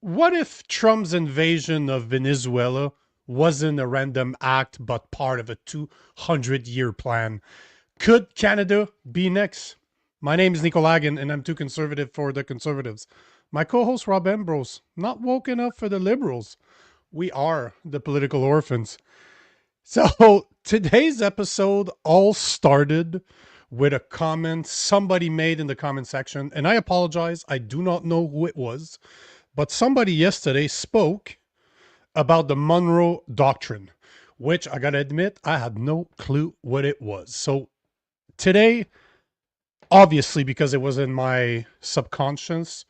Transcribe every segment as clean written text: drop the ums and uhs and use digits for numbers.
What if Trump's invasion of Venezuela wasn't a random act but part of a 200-year plan? Could Canada be next? My name is Nico Lagan, and I'm too conservative for the conservatives. My co host, Rob Ambrose, not woke enough for the liberals. We are the political orphans. So today's episode all started with a comment somebody made in the comment section, and I apologize, I do not know who it was, but somebody yesterday spoke about the Monroe Doctrine, which I gotta admit, I had no clue what it was. So today, obviously, because it was in my subconscious,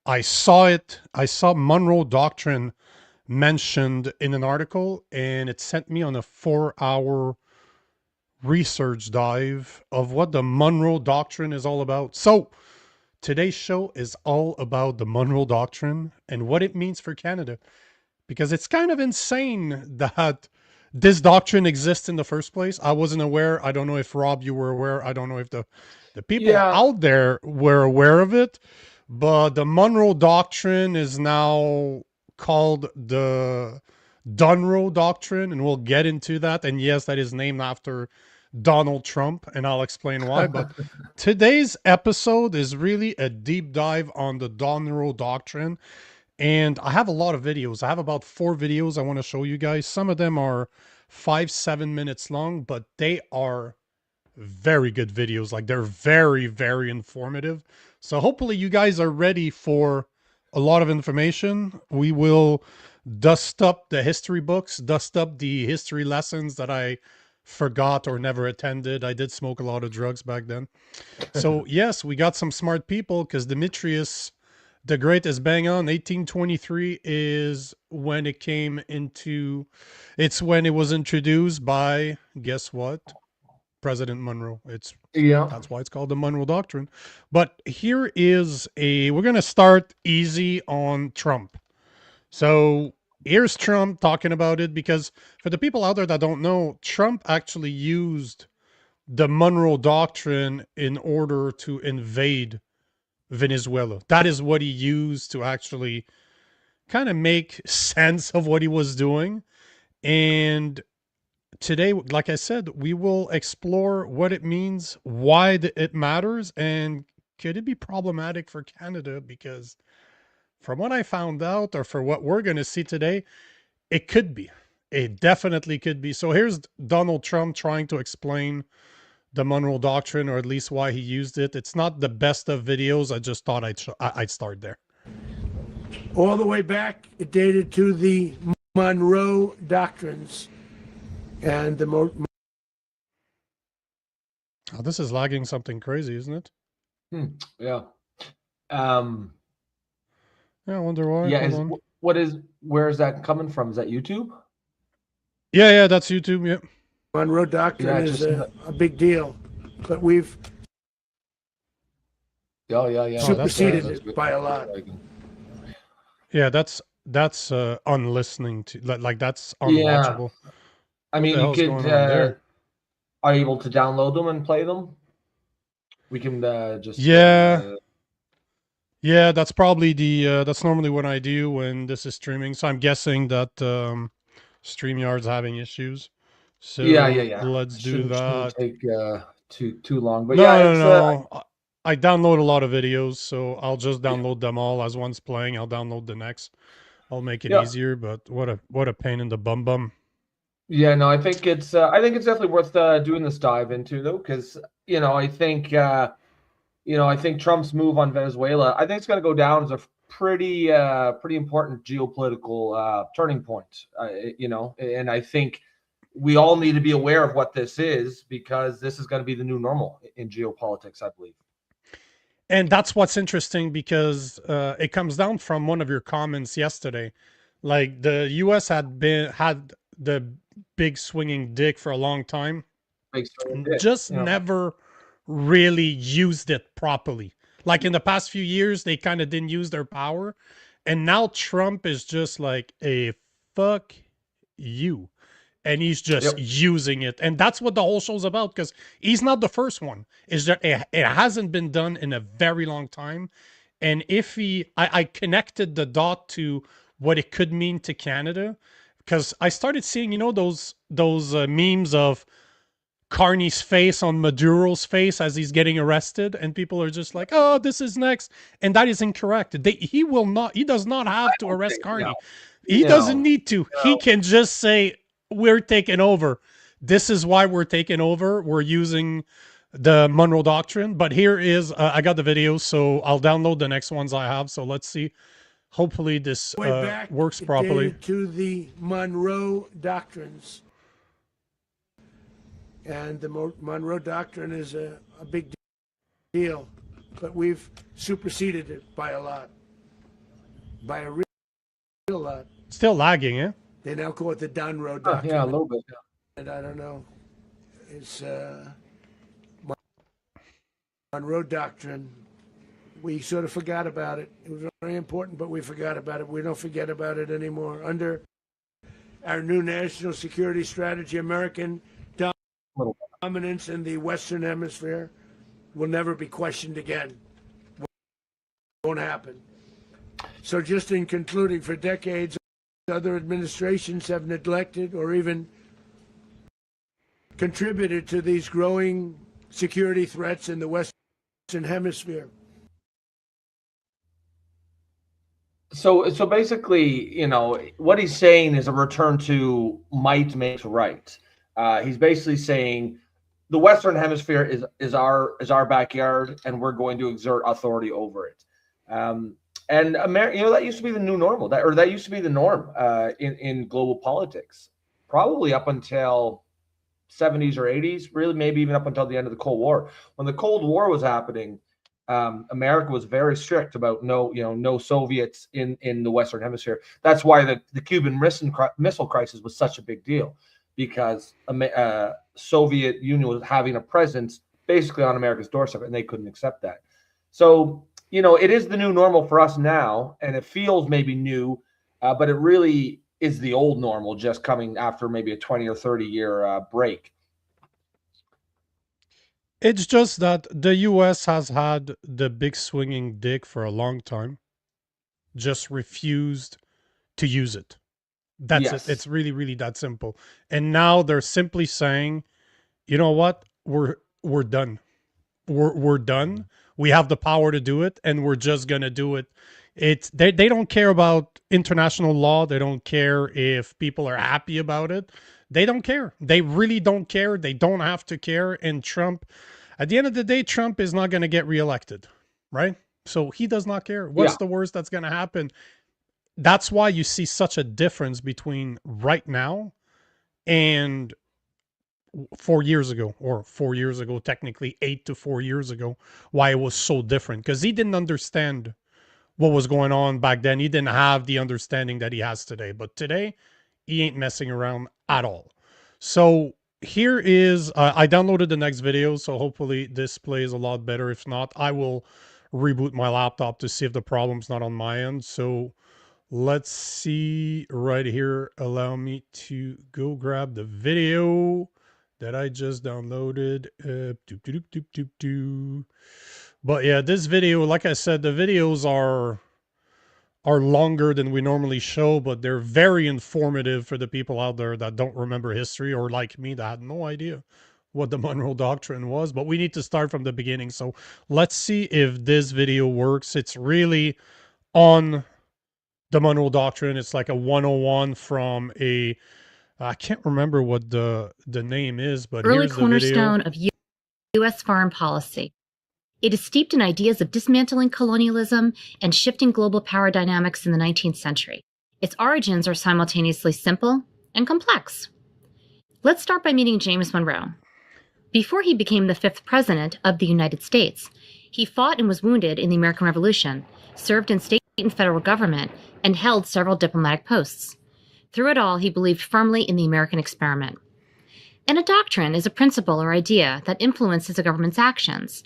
I saw it. I saw Monroe Doctrine mentioned in an article, and it sent me on a 4-hour research dive of what the Monroe Doctrine is all about. So today's show is all about the Monroe Doctrine and what it means for Canada, because it's kind of insane that this doctrine exists in the first place. I wasn't aware. I don't know if Rob, you were aware. I don't know if the people Yeah, out there were aware of it, but the Monroe Doctrine is now called the Donroe Doctrine, and we'll get into that. And yes, that is named after Donald Trump, and I'll explain why. But today's episode is really a deep dive on the Donroe Doctrine, and I have a lot of videos. I have about 4 videos I want to show you guys. Some of them are 5-7 minutes long, but they are very good videos. Like, they're very, very informative. So hopefully you guys are ready for a lot of information. We will dust up the history books, dust up the history lessons that I forgot or never attended. I did smoke a lot of drugs back then. So yes, we got some smart people, because Demetrius the Great is bang on. 1823 is when it came into, it's when it was introduced by, guess what? President Monroe. yeah. That's why it's called the Monroe Doctrine. But here is we're going to start easy on Trump. So here's Trump talking about it, because for the people out there that don't know, Trump actually used the Monroe Doctrine in order to invade Venezuela. That is what he used to actually kind of make sense of what he was doing. And today, like I said, we will explore what it means, why it matters, and could it be problematic for Canada? Because from what I found out, or for what we're going to see today, it could be. It definitely could be. So here's Donald Trump trying to explain the Monroe Doctrine, or at least why he used it. It's not the best of videos. I just thought I'd start there. All the way back, it dated to the Monroe Doctrines. And Oh, this is lagging something crazy, isn't it? Yeah. Um, Yeah, I wonder why. yeah. Hold on. Where is that coming from? Is that YouTube? Yeah, that's YouTube. Yeah. Monroe Doctrine Yeah, is a big deal, but we've Yeah. Oh, superseded that's it by a lot. Yeah, that's unlistening to, like that's Yeah. unwatchable. I What mean, the you hell's could. going on there? Are you able to download them and play them? We can just. Yeah. Yeah, that's probably the that's normally what I do when this is streaming. So I'm guessing that StreamYard's having issues. So Yeah. let's do Shouldn't that. take too long. But yeah, No, no, it's no. I download a lot of videos, so I'll just download them all as one's playing. I'll download the next. I'll make it yeah. easier, but what a pain in the bum bum. Yeah, no, I think it's definitely worth doing this dive into though, because I think Trump's move on Venezuela, I think it's going to go down as a pretty important geopolitical turning point. And I think we all need to be aware of what this is, because this is going to be the new normal in geopolitics, I believe. And that's what's interesting, because it comes down from one of your comments yesterday. Like, the US had the big swinging dick for a long time, just never really used it properly. Like, in the past few years, they kind of didn't use their power. And now Trump is just like, a fuck you. And he's just using it. And that's what the whole show's about, because he's not the first one. Is that it hasn't been done in a very long time. And if I connected the dot to what it could mean to Canada, because I started seeing, those memes of Carney's face on Maduro's face as he's getting arrested, and people are just like, "Oh, this is next," and that is incorrect. He does not have to arrest No, Carney. He doesn't no, need to. He can just say, "We're taking over. This is why we're taking over. We're using the Monroe Doctrine." But here is, I got the video, so I'll download the next ones I have. So let's see. Hopefully this Way back, works it properly. dated to the Monroe Doctrines. And the Monroe Doctrine is a big deal, but we've superseded it by a lot, by a real lot. Still lagging, eh? They now call it the Donroe Doctrine. yeah, a little bit. Yeah. And I don't know, it's Monroe Doctrine. We sort of forgot about it. It was very important, but we forgot about it. We don't forget about it anymore. Under our new national security strategy, American dominance in the Western Hemisphere will never be questioned again. Won't happen. So just in concluding, for decades, other administrations have neglected or even contributed to these growing security threats in the Western Hemisphere. So basically, what he's saying is a return to might makes right. He's basically saying the Western Hemisphere is our backyard, and we're going to exert authority over it. And that used to be the new normal, that used to be the norm in global politics, probably up until 70s or 80s, really maybe even up until the end of the Cold War. When the Cold War was happening, America was very strict about no Soviets in the Western Hemisphere. That's why the Cuban Missile Crisis was such a big deal, because Soviet Union was having a presence basically on America's doorstep, and they couldn't accept that. So, it is the new normal for us now, and it feels maybe new, but it really is the old normal, just coming after maybe a 20 or 30-year break. It's just that the US has had the big swinging dick for a long time, just refused to use it. That's Yes. it. It's really, really that simple. And now they're simply saying, you know what? We're done. We're done. We have the power to do it, and we're just gonna do it. They don't care about international law. They don't care if people are happy about it. They don't care. They really don't care. They don't have to care. And Trump, at the end of the day, Trump is not going to get reelected, right? So he does not care. What's the worst that's going to happen? That's why you see such a difference between right now and 4 years ago, or 4 years ago, technically 8 to 4 years ago, why it was so different. Because he didn't understand what was going on back then. He didn't have the understanding that he has today. But today, he ain't messing around at all. So here is, I downloaded the next video, so hopefully this plays a lot better. If not, I will reboot my laptop to see if the problem's not on my end. So let's see right here. Allow me to go grab the video that I just downloaded. But yeah, this video, like I said, the videos are longer than we normally show, but they're very informative for the people out there that don't remember history, or like me, that had no idea what the Monroe Doctrine was. But we need to start from the beginning. So let's see if this video works. It's really on the Monroe Doctrine. It's like a 101 from I can't remember what the name is, but early here's the video. cornerstone of U.S. foreign policy. It is steeped in ideas of dismantling colonialism and shifting global power dynamics in the 19th century. Its origins are simultaneously simple and complex. Let's start by meeting James Monroe. Before he became the 5th president of the United States, he fought and was wounded in the American Revolution, served in state and federal government, and held several diplomatic posts. Through it all, he believed firmly in the American experiment. And a doctrine is a principle or idea that influences a government's actions.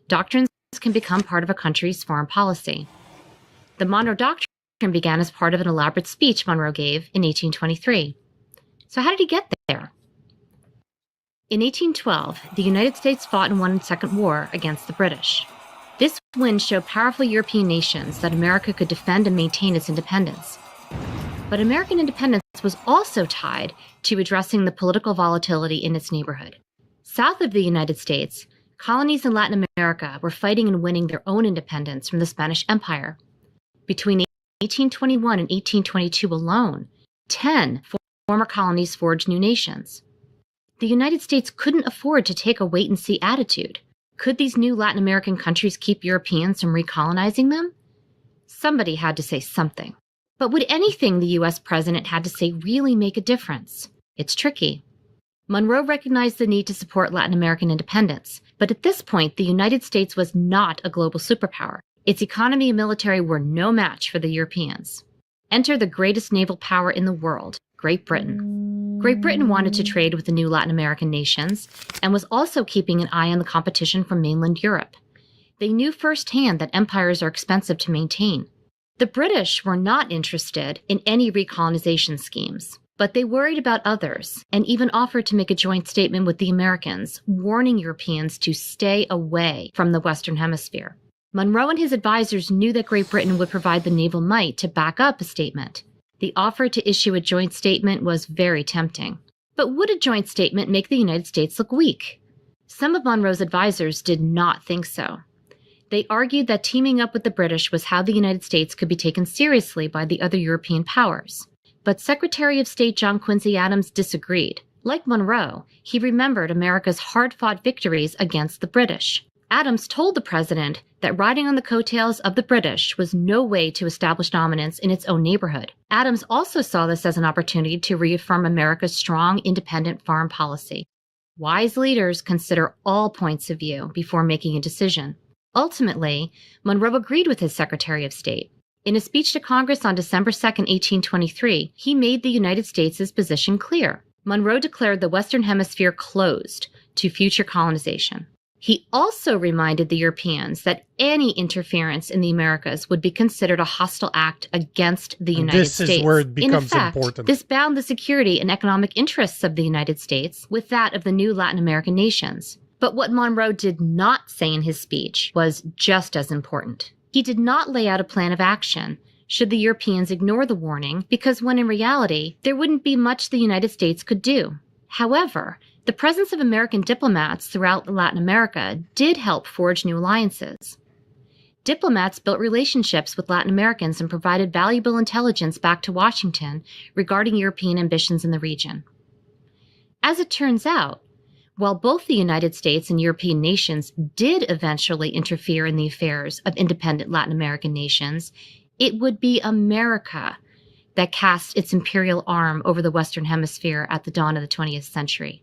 Doctrines can become part of a country's foreign policy. The Monroe Doctrine began as part of an elaborate speech Monroe gave in 1823. So how did he get there? In 1812, the United States fought and won a second war against the British. This win showed powerful European nations that America could defend and maintain its independence. But American independence was also tied to addressing the political volatility in its neighborhood. South of the United States, colonies in Latin America were fighting and winning their own independence from the Spanish Empire. Between 1821 and 1822 alone, 10 former colonies forged new nations. The United States couldn't afford to take a wait-and-see attitude. Could these new Latin American countries keep Europeans from recolonizing them? Somebody had to say something. But would anything the U.S. president had to say really make a difference? It's tricky. Monroe recognized the need to support Latin American independence, but at this point, the United States was not a global superpower. Its economy and military were no match for the Europeans. Enter the greatest naval power in the world, Great Britain. Great Britain wanted to trade with the new Latin American nations and was also keeping an eye on the competition from mainland Europe. They knew firsthand that empires are expensive to maintain. The British were not interested in any recolonization schemes, but they worried about others and even offered to make a joint statement with the Americans, warning Europeans to stay away from the Western Hemisphere. Monroe and his advisors knew that Great Britain would provide the naval might to back up a statement. The offer to issue a joint statement was very tempting. But would a joint statement make the United States look weak? Some of Monroe's advisors did not think so. They argued that teaming up with the British was how the United States could be taken seriously by the other European powers. But Secretary of State John Quincy Adams disagreed. Like Monroe, he remembered America's hard-fought victories against the British. Adams told the president that riding on the coattails of the British was no way to establish dominance in its own neighborhood. Adams also saw this as an opportunity to reaffirm America's strong, independent foreign policy. Wise leaders consider all points of view before making a decision. Ultimately, Monroe agreed with his Secretary of State. In a speech to Congress on December 2, 1823, he made the United States' position clear. Monroe declared the Western Hemisphere closed to future colonization. He also reminded the Europeans that any interference in the Americas would be considered a hostile act against the United States. This is where it becomes in effect, important. This bound the security and economic interests of the United States with that of the new Latin American nations. But what Monroe did not say in his speech was just as important. He did not lay out a plan of action should the Europeans ignore the warning, because when in reality, there wouldn't be much the United States could do. However, the presence of American diplomats throughout Latin America did help forge new alliances. Diplomats built relationships with Latin Americans and provided valuable intelligence back to Washington regarding European ambitions in the region. As it turns out, while both the United States and European nations did eventually interfere in the affairs of independent Latin American nations, it would be America that cast its imperial arm over the Western Hemisphere at the dawn of the 20th century.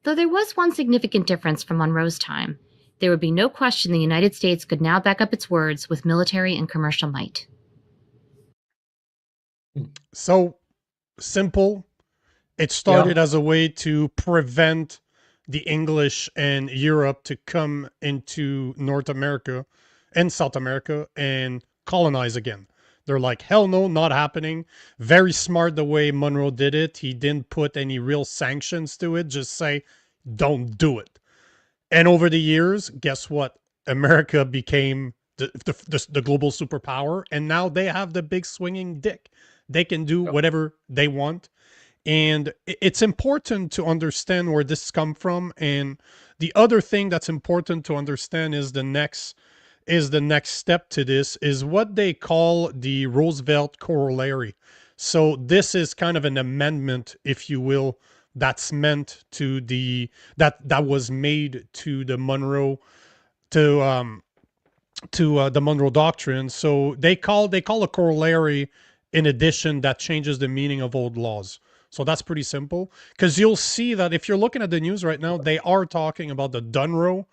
Though there was one significant difference from Monroe's time, there would be no question the United States could now back up its words with military and commercial might. So simple. It started as a way to prevent the English and Europe to come into North America and South America and colonize again. They're like, hell no, not happening. Very smart the way Monroe did it. He didn't put any real sanctions to it. Just say, don't do it. And over the years, guess what? America became the global superpower. And now they have the big swinging dick. They can do whatever they want. And it's important to understand where this comes from. And the other thing that's important to understand is the next step to this is what they call the Roosevelt Corollary. So this is kind of an amendment, if you will, that's meant to that was made to the Monroe the Monroe Doctrine. So they call a corollary in addition that changes the meaning of old laws. So that's pretty simple, because you'll see that if you're looking at the news right now, they are talking about the Donroe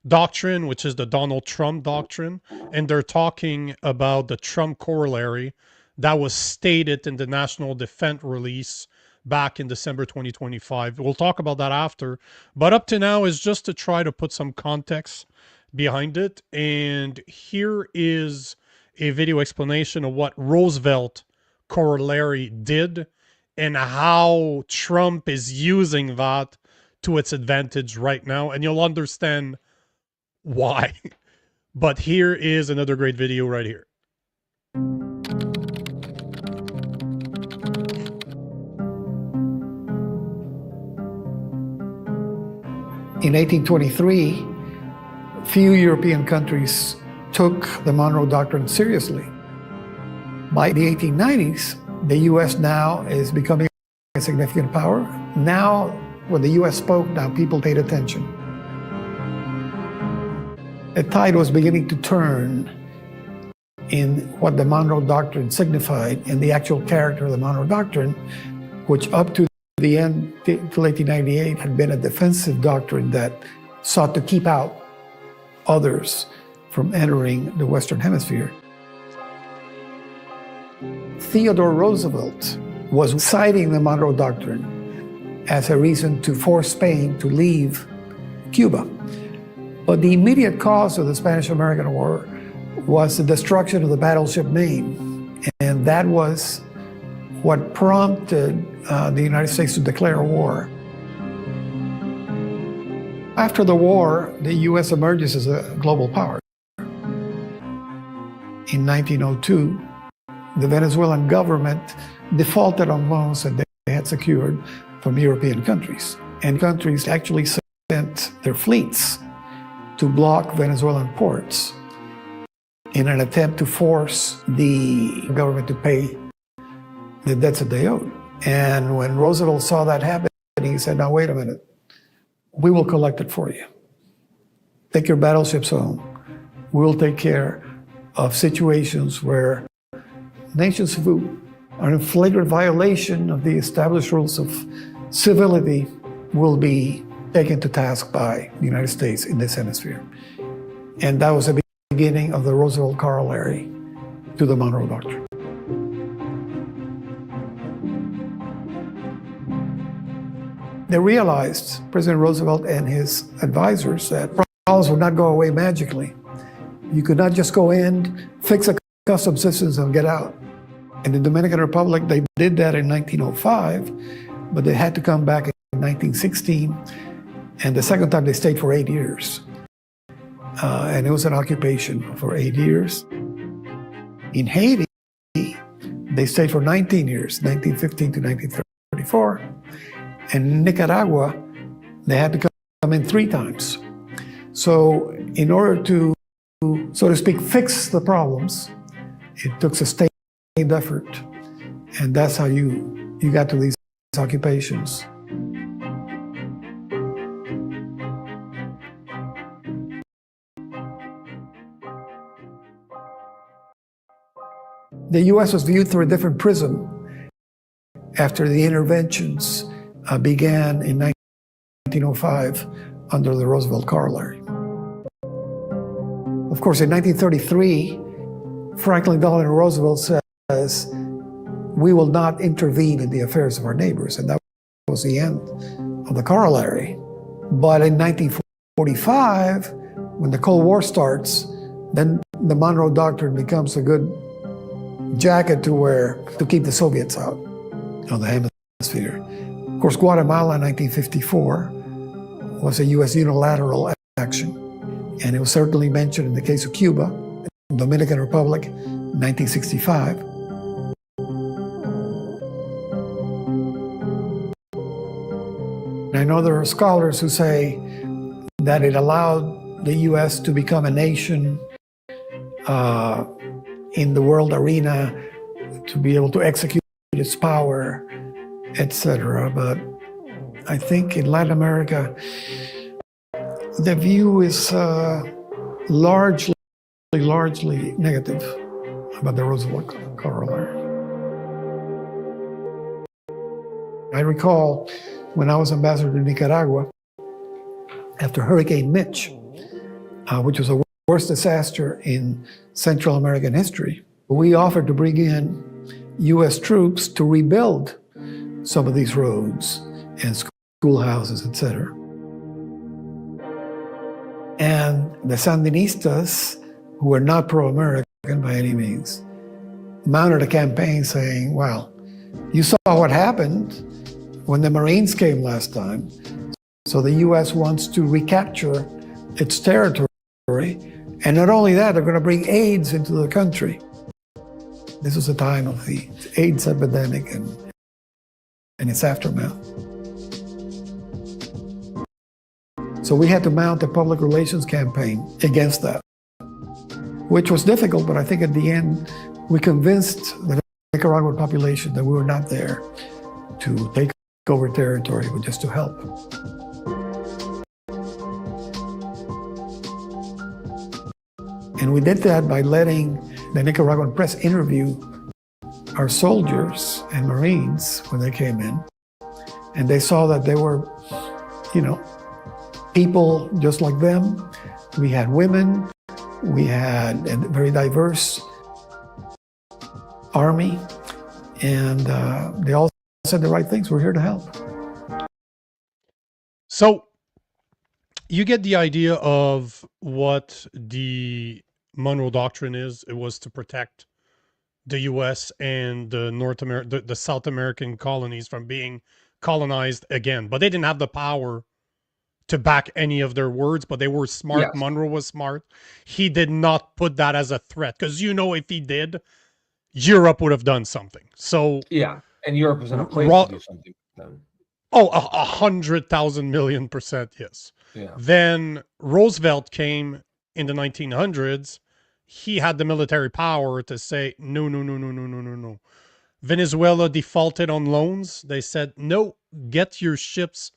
Doctrine, which is the Donald Trump doctrine, and they're talking about the Trump corollary that was stated in the National Defense release back in December 2025. We'll talk about that after, but up to now is just to try to put some context behind it. And here is a video explanation of what Roosevelt corollary did and how Trump is using that to its advantage right now, and you'll understand why. But here is another great video right here. In 1823, few European countries took the Monroe Doctrine seriously. By the 1890s, the U.S. now is becoming a significant power. Now, when the U.S. spoke, now people paid attention. The tide was beginning to turn in what the Monroe Doctrine signified and the actual character of the Monroe Doctrine, which up to the end, till 1898, had been a defensive doctrine that sought to keep out others from entering the Western Hemisphere. Theodore Roosevelt was citing the Monroe Doctrine as a reason to force Spain to leave Cuba. But the immediate cause of the Spanish-American War was the destruction of the battleship Maine, and that was what prompted the United States to declare war. After the war, the U.S. emerges as a global power. In 1902, the Venezuelan government defaulted on loans that they had secured from European countries, and countries actually sent their fleets to block Venezuelan ports in an attempt to force the government to pay the debts that they owed. And when Roosevelt saw that happen, he said, now wait a minute, we will collect it for you. Take your battleships home. We'll take care of situations where nations who are in flagrant violation of the established rules of civility will be taken to task by the United States in this hemisphere. And that was the beginning of the Roosevelt Corollary to the Monroe Doctrine. They realized, President Roosevelt and his advisors, that problems would not go away magically. You could not just go in, fix a customs systems and get out. In the Dominican Republic, they did that in 1905, but they had to come back in 1916. And the second time they stayed for 8 years. And it was an occupation for 8 years. In Haiti, they stayed for 19 years, 1915 to 1934. And in Nicaragua, they had to come in 3 times. So in order to, so to speak, fix the problems, it took sustained effort. And that's how you got to these occupations. The U.S. was viewed through a different prism after the interventions began in 1905 under the Roosevelt Corollary. Of course, in 1933, Franklin Delano Roosevelt says, we will not intervene in the affairs of our neighbors, and that was the end of the Corollary. But in 1945, when the Cold War starts, then the Monroe Doctrine becomes a good jacket to wear to keep the Soviets out of the hemisphere. Of course, Guatemala in 1954 was a U.S. unilateral action, and it was certainly mentioned in the case of Cuba, Dominican Republic, 1965. I know there are scholars who say that it allowed the U.S. to become a nation in the world arena, to be able to execute its power, etc. But I think in Latin America, the view is largely negative about the Roosevelt Corollary. I recall when I was ambassador to Nicaragua, after Hurricane Mitch, which was the worst disaster in Central American history, we offered to bring in U.S. troops to rebuild some of these roads and schoolhouses, etc. And the Sandinistas, who were not pro-American by any means, mounted a campaign saying, well, you saw what happened when the Marines came last time. So the U.S. wants to recapture its territory And not only that, they're going to bring AIDS into the country. This was the time of the AIDS epidemic and its aftermath. So we had to mount a public relations campaign against that, which was difficult, but I think at the end, we convinced the Nicaraguan population that we were not there to take over territory, but just to help. And we did that by letting the Nicaraguan press interview our soldiers and Marines when they came in. And they saw that they were, people just like them. We had women, we had a very diverse army, and they all said the right things. We're here to help. So you get the idea of what the Monroe Doctrine is. It was to protect the U.S. and the South American colonies from being colonized again. But they didn't have the power to back any of their words, but they were smart. Yes. Monroe was smart. He did not put that as a threat, because if he did, Europe would have done something. So yeah, and Europe was in a place to do something with them. Oh, 100,000,000,000%, yes. Yeah. Then Roosevelt came in the 1900s. He had the military power to say, no, no, no, no, no, no, no, no. Venezuela defaulted on loans. They said, no, get your ships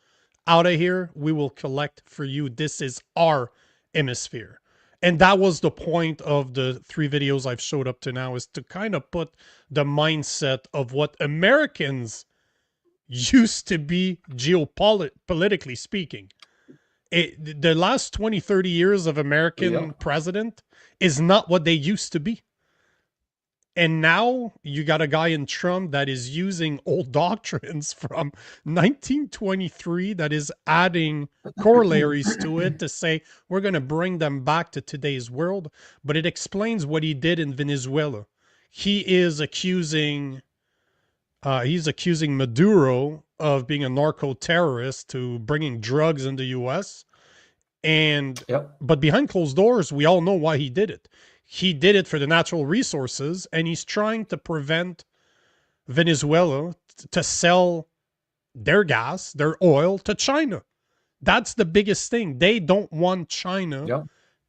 out of here. We will collect for you. This is our hemisphere. And that was the point of the 3 videos I've showed up to now, is to kind of put the mindset of what Americans used to be geopolitically speaking. The last 20, 30 years of American president is not what they used to be. And now you got a guy in Trump that is using old doctrines from 1923 that is adding corollaries to it to say we're going to bring them back to today's world. But it explains what he did in Venezuela. He is accusing Maduro of being a narco-terrorist to bringing drugs in the U.S. But behind closed doors, we all know why he did it. He did it for the natural resources, and he's trying to prevent Venezuela to sell their gas, their oil to China. That's the biggest thing. They don't want China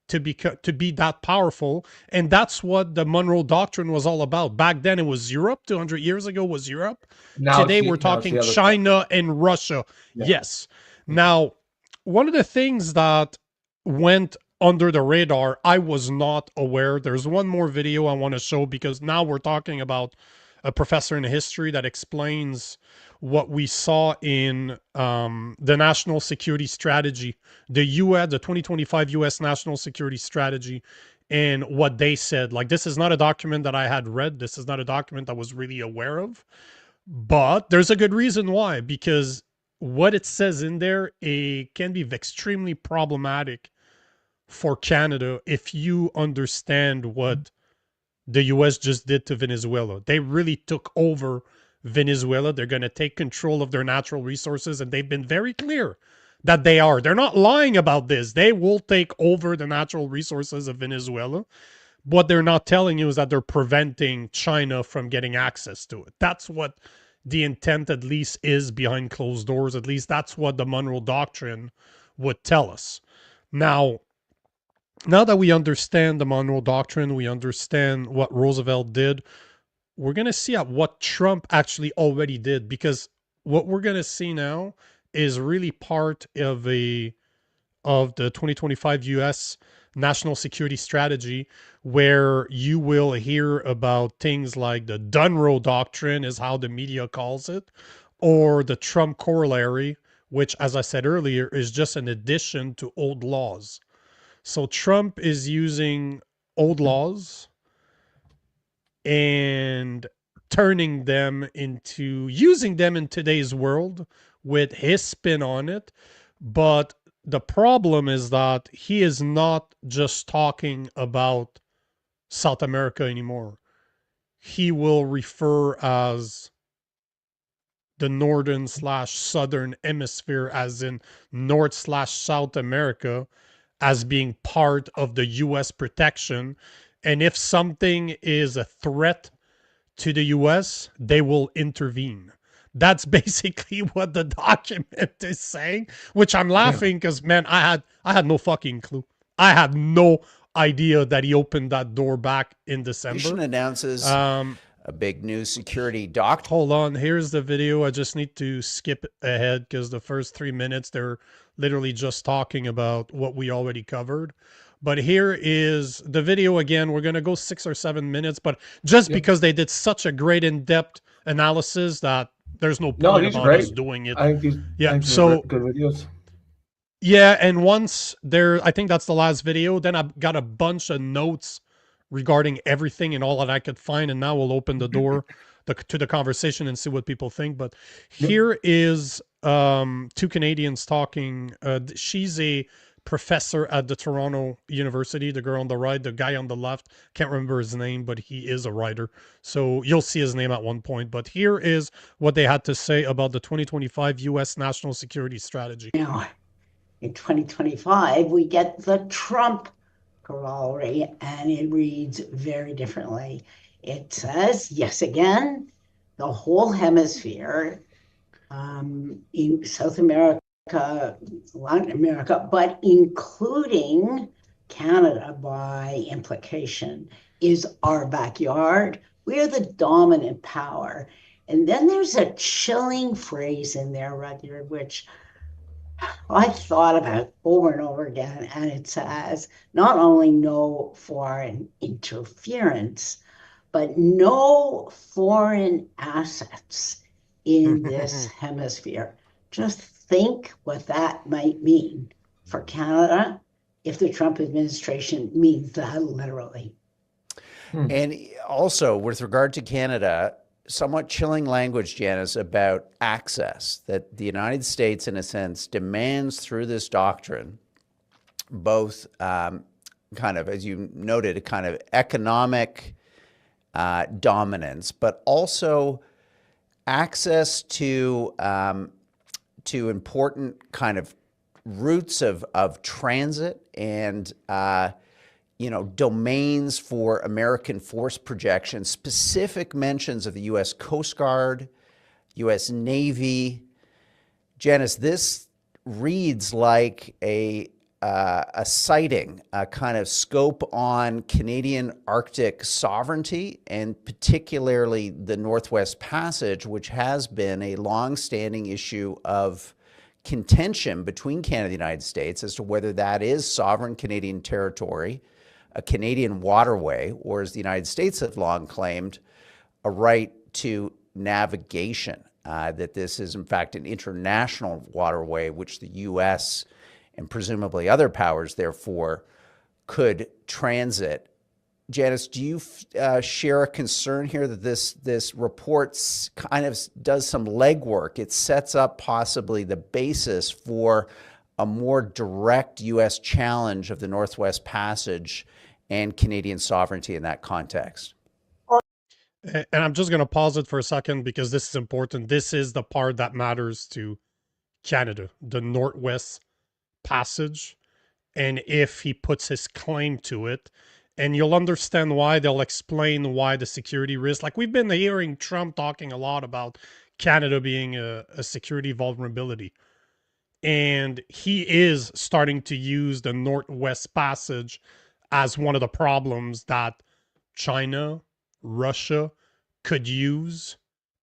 to be that powerful, and that's what the Monroe Doctrine was all about. Back then, it was Europe. 200 years ago was Europe. Now today, we're talking China and Russia. Yeah. Yes. Now, one of the things that went under the radar, I was not aware. There's one more video I want to show, because now we're talking about a professor in history that explains what we saw in the national security strategy, the 2025 U.S. national security strategy, and what they said. Like, this is not a document that I had read. This is not a document I was really aware of. But there's a good reason why, because what it says in there, it can be extremely problematic for Canada if you understand what the U.S. just did to Venezuela. They really took over Venezuela. They're going to take control of their natural resources, and they've been very clear that they are. They're not lying about this. They will take over the natural resources of Venezuela. What they're not telling you is that they're preventing China from getting access to it. That's what the intent, at least, is behind closed doors. At least that's what the Monroe Doctrine would tell us. Now that we understand the Monroe Doctrine, we understand what Roosevelt did, we're going to see at what Trump actually already did, because what we're going to see now is really part of the 2025 U.S. national security strategy, where you will hear about things like the Donroe Doctrine, is how the media calls it, or the Trump Corollary, which, as I said earlier, is just an addition to old laws. So Trump is using old laws and using them in today's world with his spin on it. But the problem is that he is not just talking about South America anymore. He will refer as the northern/southern hemisphere, as in North/South America, as being part of the U.S. protection. And if something is a threat to the US, they will intervene. That's basically what the document is saying, which I'm laughing because, man, I had no fucking clue. I had no idea that he opened that door back in December. Announces a big new security doctrine. Hold on, here's the video. I just need to skip ahead because the first 3 minutes, they're literally just talking about what we already covered. But here is the video again. We're going to go 6 or 7 minutes, but just because they did such a great in-depth analysis that there's no point about us doing it. I think these are good videos. Yeah, and once there, I think that's the last video. Then I've got a bunch of notes regarding everything and all that I could find, and now we'll open the door to the conversation and see what people think. But here is 2 Canadians talking. She's a professor at the Toronto University, the girl on the right, the guy on the left, can't remember his name, but he is a writer. So you'll see his name at one point. But here is what they had to say about the 2025 U.S. national security strategy. Now, in 2025, we get the Trump Corollary, and it reads very differently. It says, yes, again, the whole hemisphere, in South America, Latin America, but including Canada by implication, is our backyard. We are the dominant power. And then there's a chilling phrase in there, Rudyard, which I thought about over and over again, and it says not only no foreign interference, but no foreign assets in this hemisphere. Just think what that might mean for Canada if the Trump administration means that literally. And also, with regard to Canada, somewhat chilling language, Janice, about access, that the United States, in a sense, demands through this doctrine, both kind of, as you noted, a kind of economic dominance, but also access to important kind of routes of transit and domains for American force projection, specific mentions of the U.S. Coast Guard, U.S. Navy. Janice, this reads like a sighting, a kind of scope on Canadian Arctic sovereignty, and particularly the Northwest Passage, which has been a long-standing issue of contention between Canada and the United States as to whether that is sovereign Canadian territory, a Canadian waterway, or as the United States have long claimed, a right to navigation, that this is in fact an international waterway which the U.S. and presumably other powers, therefore, could transit. Janice, do you share a concern here that this report kind of does some legwork? It sets up possibly the basis for a more direct U.S. challenge of the Northwest Passage and Canadian sovereignty in that context. And I'm just going to pause it for a second because this is important. This is the part that matters to Canada, the Northwest Passage, and if he puts his claim to it. And you'll understand why. They'll explain why the security risk. Like, we've been hearing Trump talking a lot about Canada being a security vulnerability. And he is starting to use the Northwest Passage as one of the problems that China, Russia could use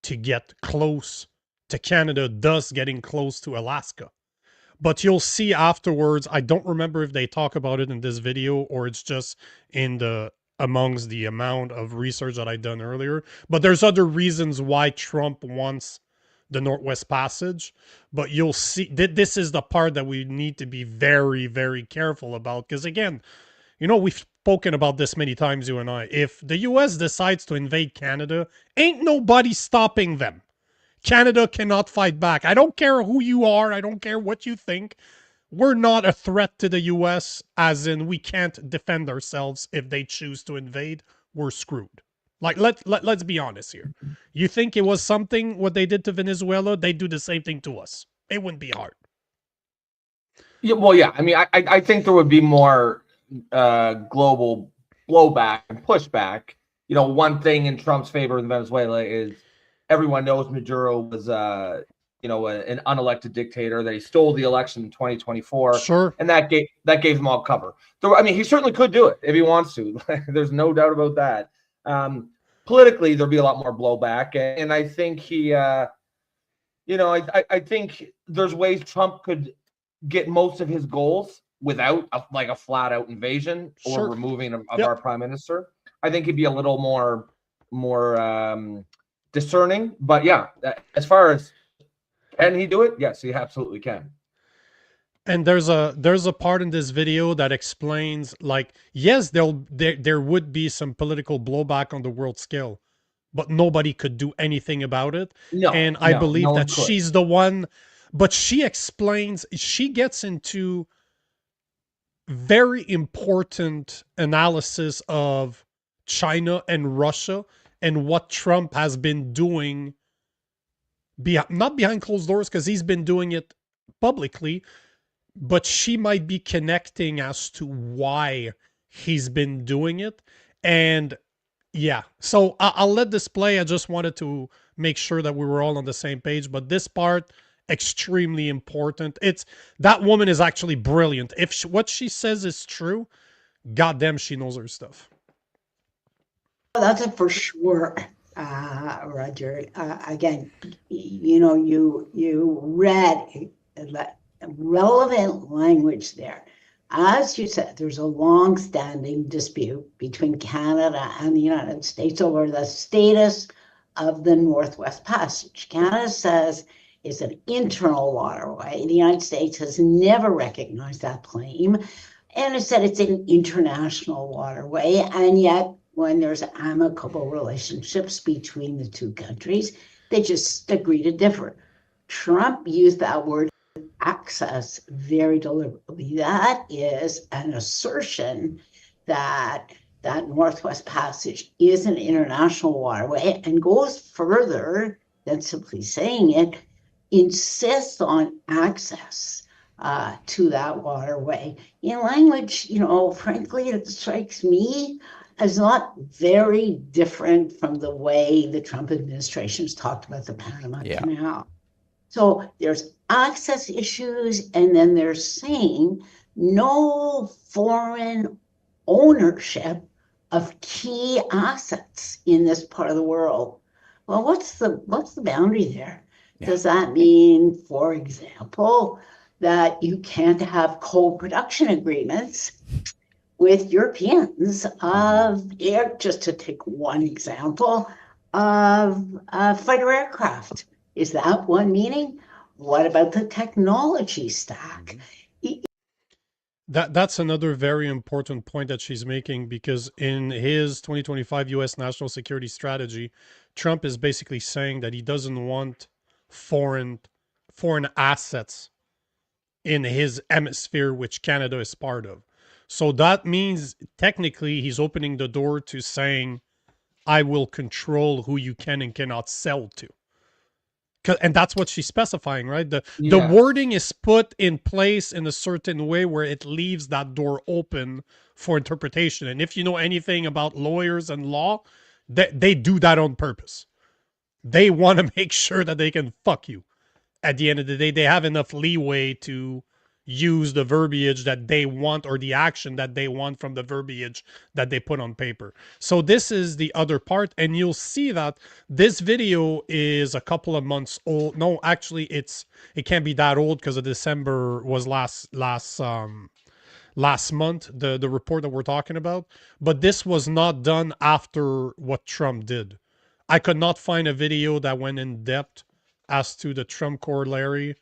to get close to Canada, thus getting close to Alaska. But you'll see afterwards, I don't remember if they talk about it in this video or it's just in the amongst the amount of research that I've done earlier. But there's other reasons why Trump wants the Northwest Passage. But you'll see that this is the part that we need to be very, very careful about. Because again, we've spoken about this many times, you and I. If the U.S. decides to invade Canada, ain't nobody stopping them. Canada cannot fight back. I don't care who you are. I don't care what you think. We're not a threat to the U.S., as in we can't defend ourselves if they choose to invade. We're screwed. Like, let's be honest here. You think it was something what they did to Venezuela? They do the same thing to us. It wouldn't be hard. Yeah, well, yeah. I mean, I think there would be more global blowback and pushback. You know, one thing in Trump's favor in Venezuela is everyone knows Maduro was, you know, an unelected dictator, that he stole the election in 2024, Sure. and that gave him all cover. So, I mean, he certainly could do it if he wants to. There's no doubt about that. Politically, there'll be a lot more blowback, and I think he, you know, I think there's ways Trump could get most of his goals without a flat out invasion or Sure. removing of Yep. our prime minister. I think he'd be a little more discerning. But yeah, as far as can he do it? Yes, he absolutely can. And there's a part in this video that explains, like, yes, there would be some political blowback on the world scale, but nobody could do anything about it. No, And I no believe one that could. she's the one, but she explains, she gets into very important analysis of China and Russia and what Trump has been doing, not behind closed doors, because he's been doing it publicly, but she might be connecting as to why he's been doing it. And yeah, so I'll let this play. I just wanted to make sure that we were all on the same page, but this part, extremely important. It's, that woman is actually brilliant. If what she says is true, goddamn, she knows her stuff. That's it for sure, Roger. Again, you know, you read relevant language there. As you said, there's a long-standing dispute between Canada and the United States over the status of the Northwest Passage. Canada says it's an internal waterway. The United States has never recognized that claim, and it said it's an international waterway. And yet, when there's amicable relationships between the two countries, they just agree to differ. Trump used that word access very deliberately. That is an assertion that that Northwest Passage is an international waterway, and goes further than simply saying it, insists on access to that waterway in language, you know, frankly, it strikes me as not very different from the way the Trump administration has talked about the Panama Canal. So there's access issues, and then they're saying no foreign ownership of key assets in this part of the world. Well, what's the boundary there? Yeah. Does that mean, for example, that you can't have co-production agreements with Europeans of, just to take one example, of fighter aircraft? Is that one meaning? What about the technology stack? That's another very important point that she's making, because in his 2025 U.S. national security strategy, Trump is basically saying that he doesn't want foreign assets in his hemisphere, which Canada is part of. So that means technically he's opening the door to saying, I will control who you can and cannot sell to. And that's what she's specifying, right? The wording is put in place in a certain way where it leaves that door open for interpretation. And if you know anything about lawyers and law, they do that on purpose. They want to make sure that they can fuck you. At the end of the day, they have enough leeway to use the verbiage that they want, or the action that they want from the verbiage that they put on paper. So this is the other part, and you'll see that this video is a couple of months old. No, actually, it can't be that old, because of December was last month, the report that we're talking about. But this was not done after what Trump did. I could not find a video that went in depth as to the Trump corollary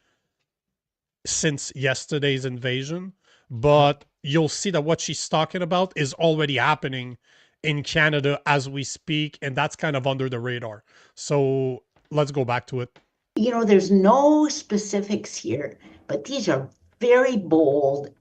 since yesterday's invasion, but you'll see that what she's talking about is already happening in Canada as we speak, and that's kind of under the radar. So let's go back to it. You know, there's no specifics here, but these are very bold,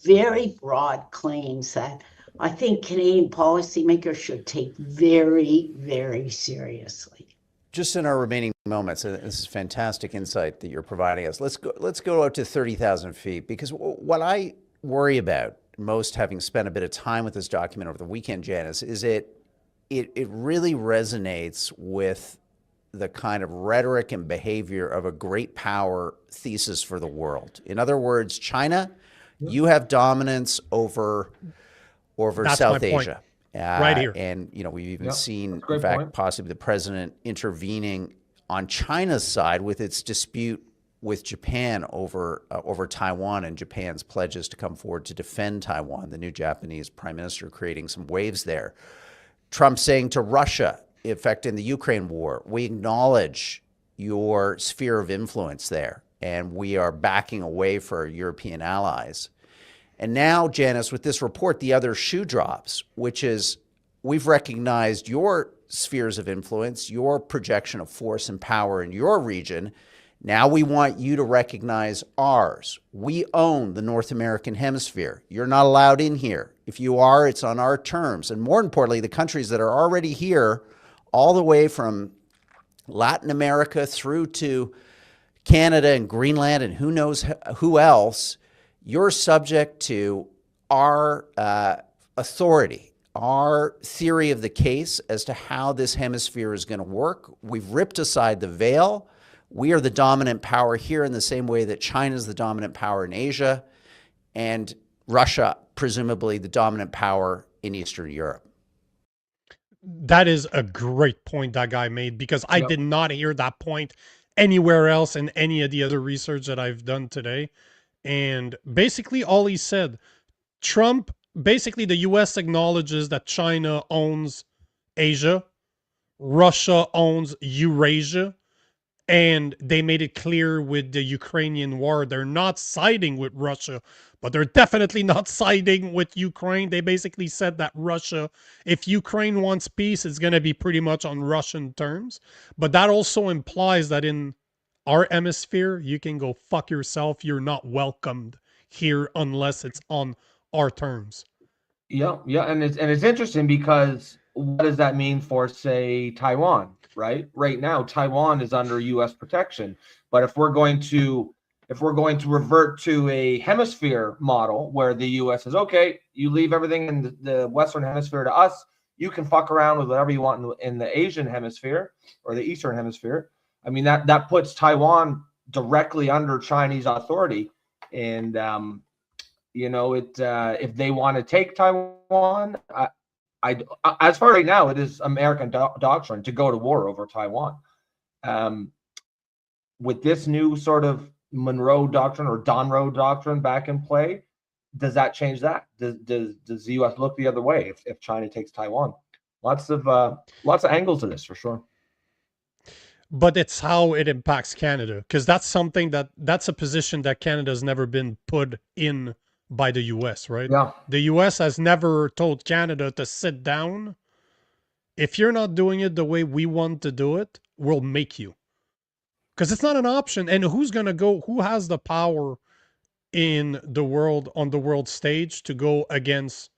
very broad claims that I think Canadian policymakers should take very, very seriously. Just in our remaining moments. And this is fantastic insight that you're providing us. Let's go up to 30,000 feet, because what I worry about most, having spent a bit of time with this document over the weekend, Janice, is it really resonates with the kind of rhetoric and behavior of a great power thesis for the world. In other words, China, you have dominance over That's South my point. Asia. Right here. And, we've even seen, great in fact, point. possibly the president intervening on China's side with its dispute with Japan over Taiwan, and Japan's pledges to come forward to defend Taiwan. The new Japanese prime minister creating some waves there. Trump saying to Russia, in fact, in the Ukraine war, we acknowledge your sphere of influence there, and we are backing away for our European allies. And now, Janice, with this report, the other shoe drops, which is we've recognized your spheres of influence, your projection of force and power in your region. Now we want you to recognize ours. We own the North American hemisphere. You're not allowed in here. If you are, it's on our terms. And more importantly, the countries that are already here, all the way from Latin America through to Canada and Greenland and who knows who else, you're subject to our authority, our theory of the case as to how this hemisphere is going to work. We've ripped aside the veil. We are the dominant power here in the same way that China is the dominant power in Asia, and Russia, presumably, the dominant power in Eastern Europe. That is a great point that guy made, because I did not hear that point anywhere else in any of the other research that I've done today. And basically all he said, Trump, basically the US acknowledges that China owns Asia, Russia owns Eurasia, and they made it clear with the Ukrainian war, they're not siding with Russia, but they're definitely not siding with Ukraine. They basically said that Russia, if Ukraine wants peace, it's going to be pretty much on Russian terms. But that also implies that in our hemisphere, you can go fuck yourself. You're not welcomed here unless it's on our terms. Yeah, and it's interesting, because what does that mean for, say, Taiwan? Right now, Taiwan is under U.S. protection. But if we're going to revert to a hemisphere model where the U.S. says, okay, you leave everything in the Western hemisphere to us, you can fuck around with whatever you want in the Asian hemisphere or the Eastern hemisphere. I mean, that puts Taiwan directly under Chinese authority. And if they want to take Taiwan, as far right now, it is American doctrine to go to war over Taiwan. With this new sort of Monroe Doctrine or Donroe Doctrine back in play, does that change that? Does the U.S. look the other way if China takes Taiwan? Lots of angles to this, for sure. But it's how it impacts Canada, because that's a position that Canada's never been put in by the US, right? Yeah. The US has never told Canada to sit down. If you're not doing it the way we want to do it, we'll make you. Because it's not an option. And who has the power in the world, on the world stage, to go against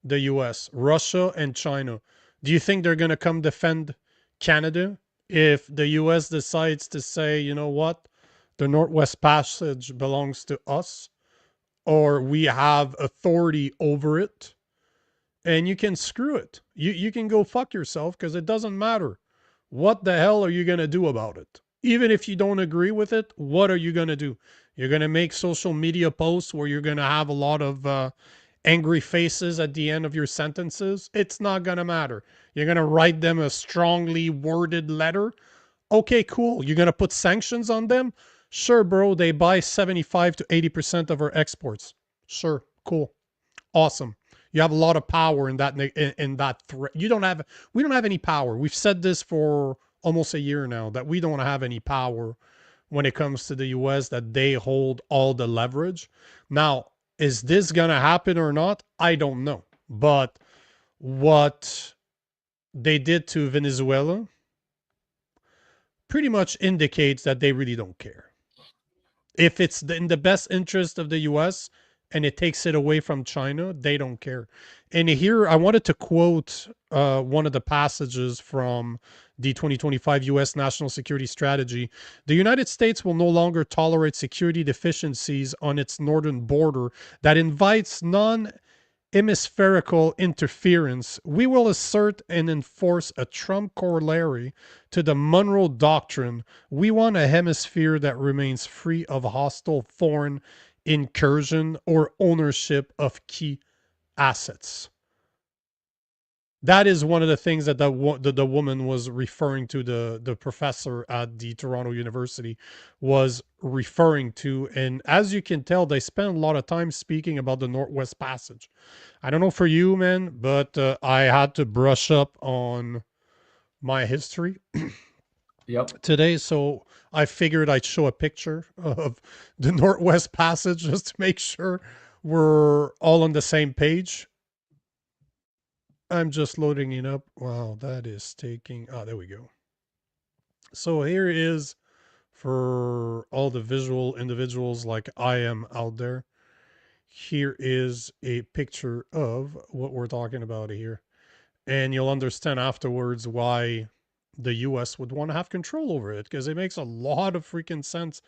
the US? Russia and China. Do you think they're going to come defend Canada if the US decides to say, you know what, the Northwest Passage belongs to us, or we have authority over it, and you can screw it. You can go fuck yourself, because it doesn't matter. What the hell are you going to do about it? Even if you don't agree with it, what are you going to do? You're going to make social media posts where you're going to have a lot of angry faces at the end of your sentences? It's not going to matter. You're going to write them a strongly worded letter. Okay, cool. You're going to put sanctions on them? Sure, bro, they buy 75 to 80% of our exports. Sure, cool, awesome. You have a lot of power in that threat. We don't have any power. We've said this for almost a year now, that we don't have any power when it comes to the US, that they hold all the leverage. Now, is this going to happen or not? I don't know. But what they did to Venezuela pretty much indicates that they really don't care. If it's in the best interest of the US, and it takes it away from China, they don't care. And here I wanted to quote one of the passages from the 2025 U.S. National Security Strategy. The United States will no longer tolerate security deficiencies on its northern border that invites hemispherical interference. We will assert and enforce a Trump corollary to the Monroe Doctrine. We want a hemisphere that remains free of hostile foreign incursion or ownership of key assets. That is one of the things that the woman was referring to, the professor at the Toronto University was referring to. And as you can tell, they spend a lot of time speaking about the Northwest Passage. I don't know for you, man, but I had to brush up on my history today. So I figured I'd show a picture of the Northwest Passage just to make sure we're all on the same page. I'm just loading it up. Wow, that is taking... Oh, there we go. So here is, for all the visual individuals like I am out there, here is a picture of what we're talking about here. And you'll understand afterwards why the US would want to have control over it, because it makes a lot of freaking sense.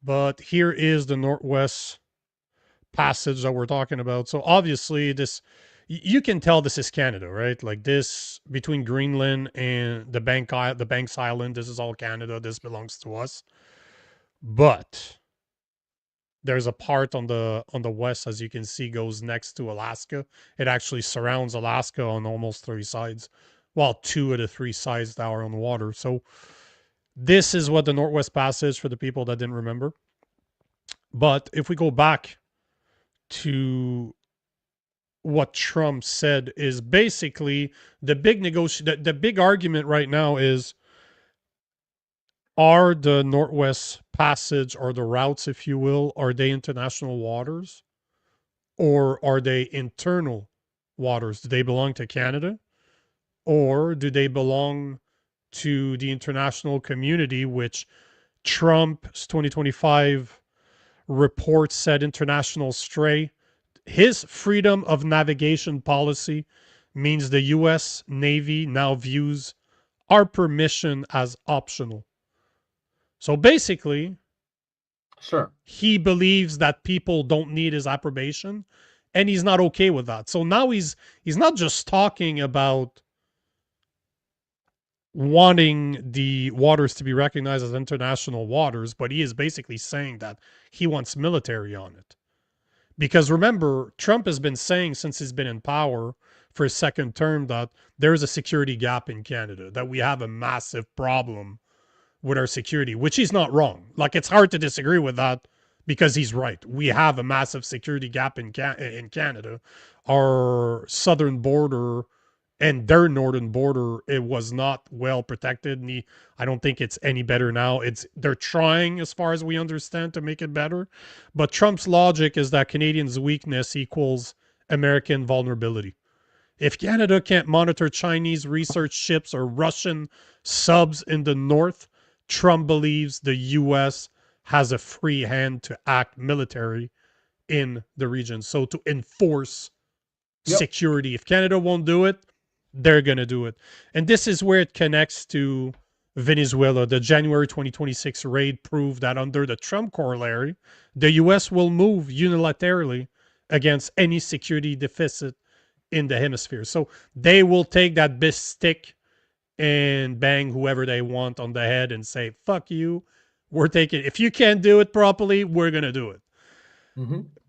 But here is the Northwest Passage that we're talking about. So obviously this... You can tell this is Canada, right? Like this, between Greenland and the Banks Island, this is all Canada. This belongs to us. But there's a part on the west, as you can see, goes next to Alaska. It actually surrounds Alaska on almost 3 sides. Well, 2 of the 3 sides that are on water. So this is what the Northwest Passage, for the people that didn't remember. But if we go back to what Trump said, is basically the big argument right now is, are the Northwest Passage, or the routes, if you will, are they international waters, or are they internal waters? Do they belong to Canada, or do they belong to the international community, which Trump's 2025 report said international stray? His freedom of navigation policy means the U.S. Navy now views our permission as optional. So basically, he believes that people don't need his approbation, and he's not okay with that. So now he's not just talking about wanting the waters to be recognized as international waters, but he is basically saying that he wants military on it. Because remember, Trump has been saying since he's been in power for his second term that there's a security gap in Canada, that we have a massive problem with our security, which he's not wrong. Like, it's hard to disagree with that because he's right. We have a massive security gap in Canada. Our southern border and their northern border, it was not well protected. And I don't think it's any better now. They're trying, as far as we understand, to make it better. But Trump's logic is that Canadians' weakness equals American vulnerability. If Canada can't monitor Chinese research ships or Russian subs in the north, Trump believes the U.S. has a free hand to act military in the region. So to enforce security. If Canada won't do it, they're going to do it. And this is where it connects to Venezuela. The January 2026 raid proved that under the Trump corollary, the U.S. will move unilaterally against any security deficit in the hemisphere. So they will take that big stick and bang whoever they want on the head and say, fuck you, we're taking, if you can't do it properly, we're going to do it.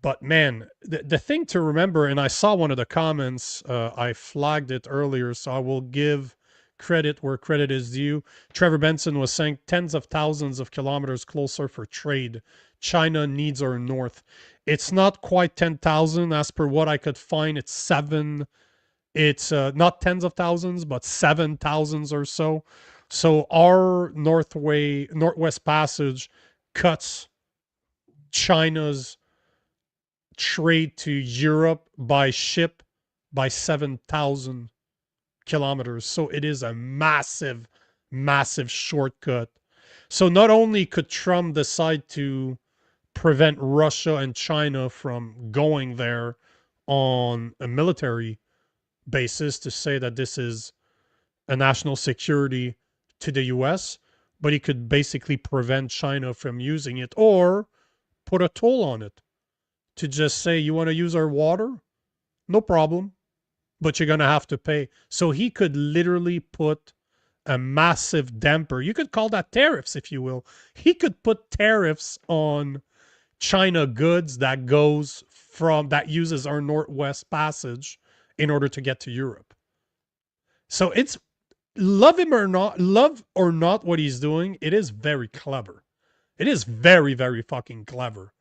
But man, the thing to remember, and I saw one of the comments, I flagged it earlier, so I will give credit where credit is due. Trevor Benson was saying tens of thousands of kilometers closer for trade. China needs our north. It's not quite 10,000 as per what I could find. It's 7. It's not tens of thousands, but 7,000 or so. So our Northwest Passage cuts China's trade to Europe by ship by 7,000 kilometers. So it is a massive, massive shortcut. So not only could Trump decide to prevent Russia and China from going there on a military basis to say that this is a national security to the US, but he could basically prevent China from using it or put a toll on it to just say, you want to use our water? No problem, but you're going to have to pay. So he could literally put a massive damper. You could call that tariffs, if you will. He could put tariffs on China goods that uses our Northwest Passage in order to get to Europe. So it's love or not what he's doing, it is very clever. It is very, very fucking clever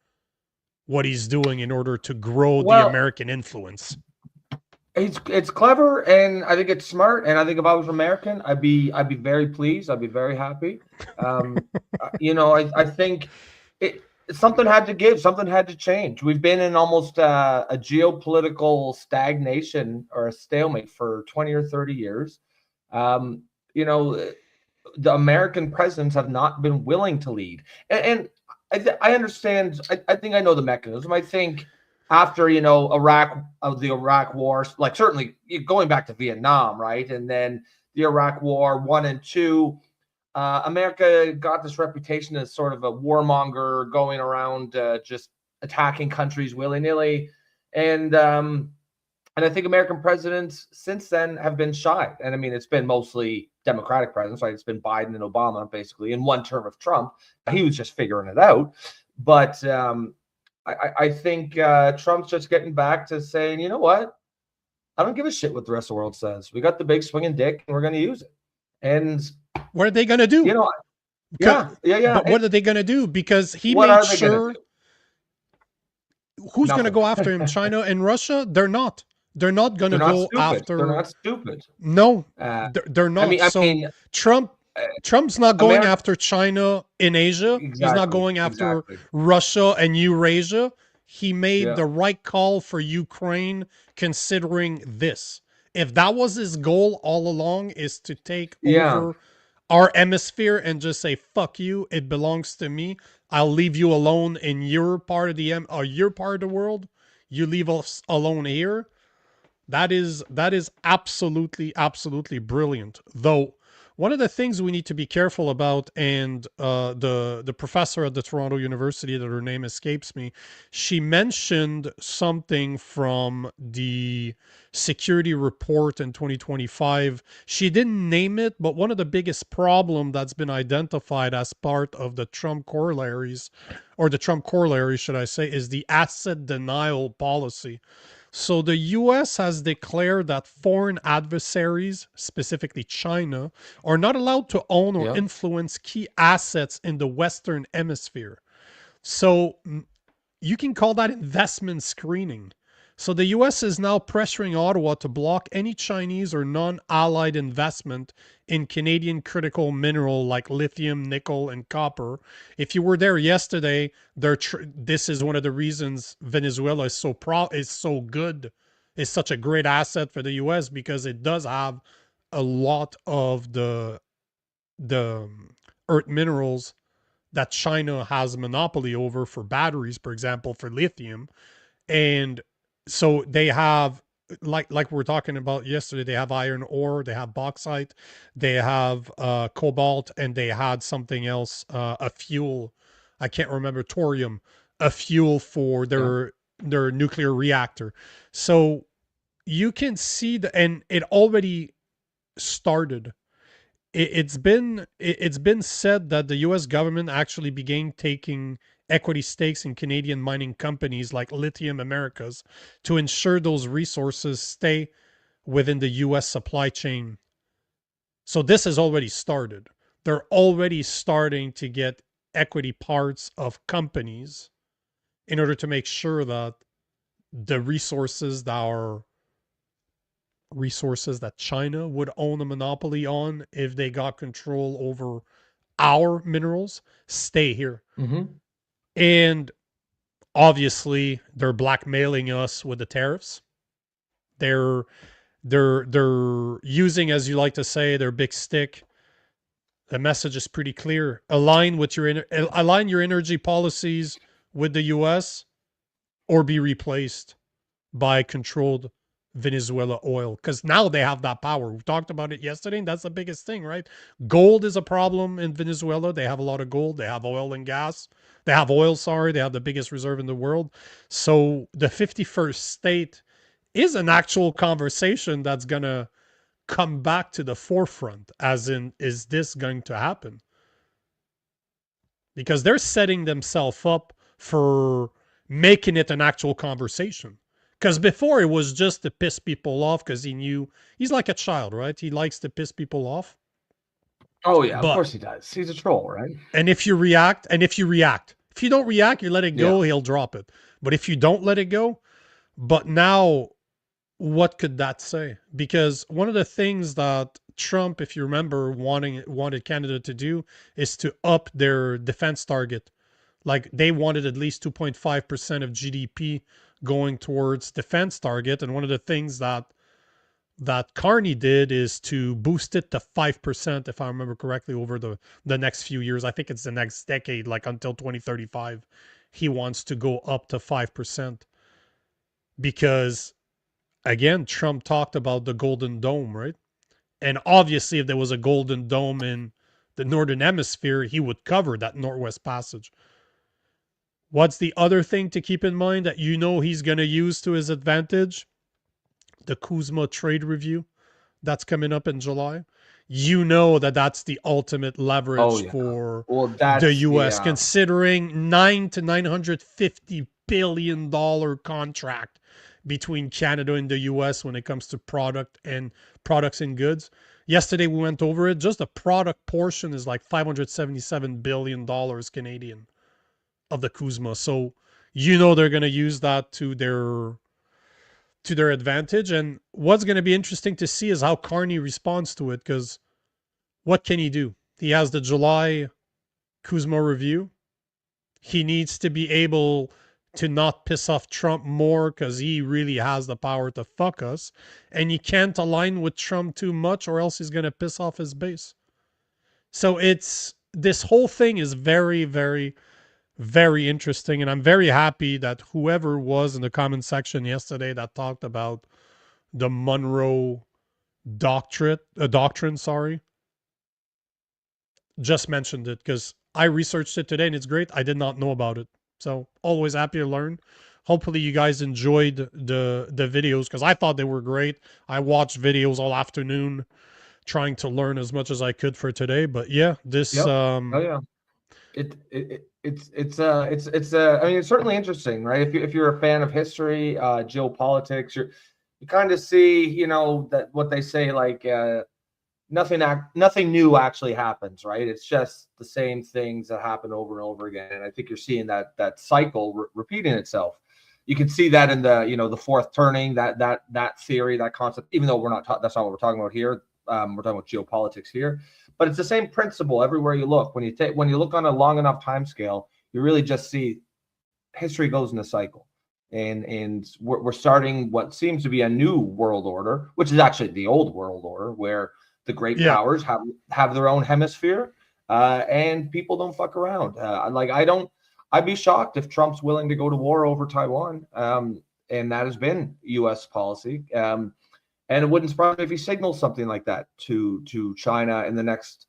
what he's doing in order to grow the American influence. It's clever, and I think it's smart. And I think if I was American, I'd be very pleased. I'd be very happy. I think something had to give. Something had to change. We've been in almost a geopolitical stagnation or a stalemate for 20 or 30 years. The American presidents have not been willing to lead, and I understand. I think I know the mechanism. I think after the Iraq War, like certainly going back to Vietnam, right, and then the Iraq War 1 and 2, America got this reputation as sort of a warmonger, going around just attacking countries willy-nilly, and I think American presidents since then have been shy. And I mean, it's been mostly Democratic presidents, right? It's been Biden and Obama, basically, in one term of Trump. He was just figuring it out. But I think Trump's just getting back to saying, you know what? I don't give a shit what the rest of the world says. We got the big swinging dick, and we're going to use it. And what are they going to do? Yeah. But what are they going to do? Because he made sure. Who's going to go after him? China and Russia? They're not. They're not going to go after. They're not stupid. No, they're not. Trump's not going after China in Asia. He's not going after Russia and Eurasia. He made the right call for Ukraine, considering this. If that was his goal all along, is to take over our hemisphere and just say, fuck you, it belongs to me. I'll leave you alone in your part of your part of the world. You leave us alone here. That is absolutely, absolutely brilliant. Though one of the things we need to be careful about, and the professor at the Toronto University, that her name escapes me, she mentioned something from the security report in 2025. She didn't name it, but one of the biggest problem that's been identified as part of the Trump corollaries, or the Trump corollary, should I say, is the asset denial policy. So the U.S. has declared that foreign adversaries, specifically China, are not allowed to own or influence key assets in the Western Hemisphere. So you can call that investment screening. So the U.S. is now pressuring Ottawa to block any Chinese or non-allied investment in Canadian critical mineral like lithium, nickel, and copper. If you were there yesterday, this is one of the reasons Venezuela is so good, is such a great asset for the U.S., because it does have a lot of the earth minerals that China has a monopoly over for batteries, for example, for lithium. And so they have, like we were talking about yesterday, they have iron ore, they have bauxite, they have cobalt, and they had something else, a fuel, I can't remember, thorium, a fuel for their nuclear reactor. So you can see and it already started. It's been said that the U.S. government actually began taking equity stakes in Canadian mining companies like Lithium Americas to ensure those resources stay within the U.S. supply chain. So this has already started. They're already starting to get equity parts of companies in order to make sure that the resources that China would own a monopoly on, if they got control over our minerals, stay here. Mm-hmm. And obviously they're blackmailing us with the tariffs. They're using, as you like to say, their big stick. The message is pretty clear. Align your energy policies with the US or be replaced by controlled Venezuela oil, because now they have that power. We talked about it yesterday, and that's the biggest thing, right? Gold is a problem in Venezuela. They have a lot of gold. They have oil and gas. They have oil, sorry. They have the biggest reserve in the world. So the 51st state is an actual conversation that's going to come back to the forefront, as in, is this going to happen? Because they're setting themselves up for making it an actual conversation. Because before it was just to piss people off, because he knew he's like a child, right? He likes to piss people off. Oh yeah, of But course he does. He's a troll, right? and if you react, if you don't react, you let it go, he'll drop it. But if you don't let it go, but now what could that say? Because one of the things that Trump, if you remember, wanted Canada to do is to up their defense target. Like they wanted at least 2.5% of GDP going towards defense target. And one of the things that Carney did is to boost it to 5%, if I remember correctly, over the next few years. I think it's the next decade, like until 2035. He wants to go up to 5%. Because, again, Trump talked about the Golden Dome, right? And obviously, if there was a Golden Dome in the Northern Hemisphere, he would cover that Northwest Passage. What's the other thing to keep in mind that he's going to use to his advantage? The Kuzma trade review that's coming up in July. That's the ultimate leverage for the U.S. Considering $900 to $950 billion contract between Canada and the U.S. when it comes to products and goods. Yesterday we went over it. Just the product portion is like $577 billion Canadian of the Kuzma. So they're going to use that to their advantage. And what's going to be interesting to see is how Carney responds to it, because what can he do? He has the July Kuzma review. He needs to be able to not piss off Trump more, because he really has the power to fuck us. And he can't align with Trump too much, or else he's going to piss off his base. So this whole thing is very, very, very interesting. And I'm very happy that whoever was in the comment section yesterday that talked about the Monroe Doctrine, just mentioned it, because I researched it today and it's great. I did not know about it. So always happy to learn. Hopefully you guys enjoyed the videos, because I thought they were great. I watched videos all afternoon trying to learn as much as I could for today. But yeah, this Oh yeah. It's I mean, it's certainly interesting, right? If you're a fan of history, geopolitics, you kind of see, that what they say, like nothing new actually happens, right? It's just the same things that happen over and over again. And I think you're seeing that cycle repeating itself. You can see that in the fourth turning, that theory, that concept, even though that's not what we're talking about here. We're talking about geopolitics here, but it's the same principle everywhere you look. When you look on a long enough time scale, you really just see history goes in a cycle, and we're starting what seems to be a new world order, which is actually the old world order, where the great powers have their own hemisphere, and people don't fuck around. I'd be shocked if Trump's willing to go to war over Taiwan, and that has been U.S. policy. And it wouldn't surprise me if he signals something like that to China in the next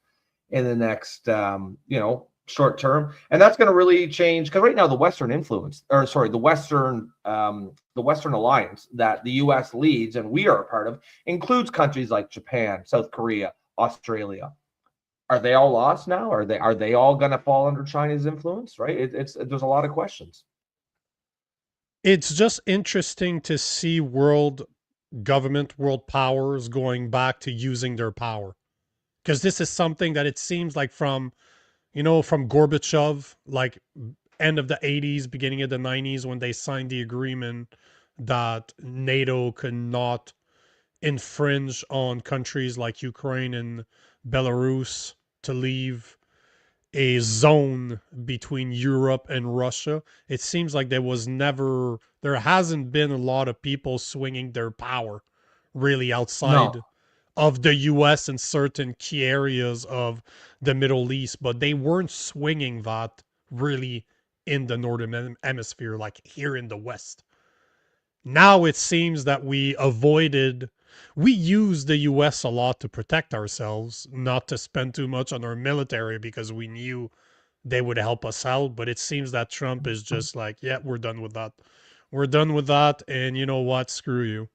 short term. And that's going to really change, because right now the Western alliance that the U.S. leads and we are a part of includes countries like Japan, South Korea, Australia. Are they all lost now? Are they all going to fall under China's influence? Right? There's a lot of questions. It's just interesting to see world powers going back to using their power, because this is something that it seems like from Gorbachev, like end of the 80s, beginning of the 90s, when they signed the agreement that NATO could not infringe on countries like Ukraine and Belarus to leave a zone between Europe and Russia. It seems like there hasn't been a lot of people swinging their power really outside of the US in certain key areas of the Middle East, but they weren't swinging that really in the northern hemisphere, like here in the West. Now it seems that we used the US a lot to protect ourselves, not to spend too much on our military because we knew they would help us out. But it seems that Trump is just like, yeah, we're done with that. We're done with that. And you know what? Screw you.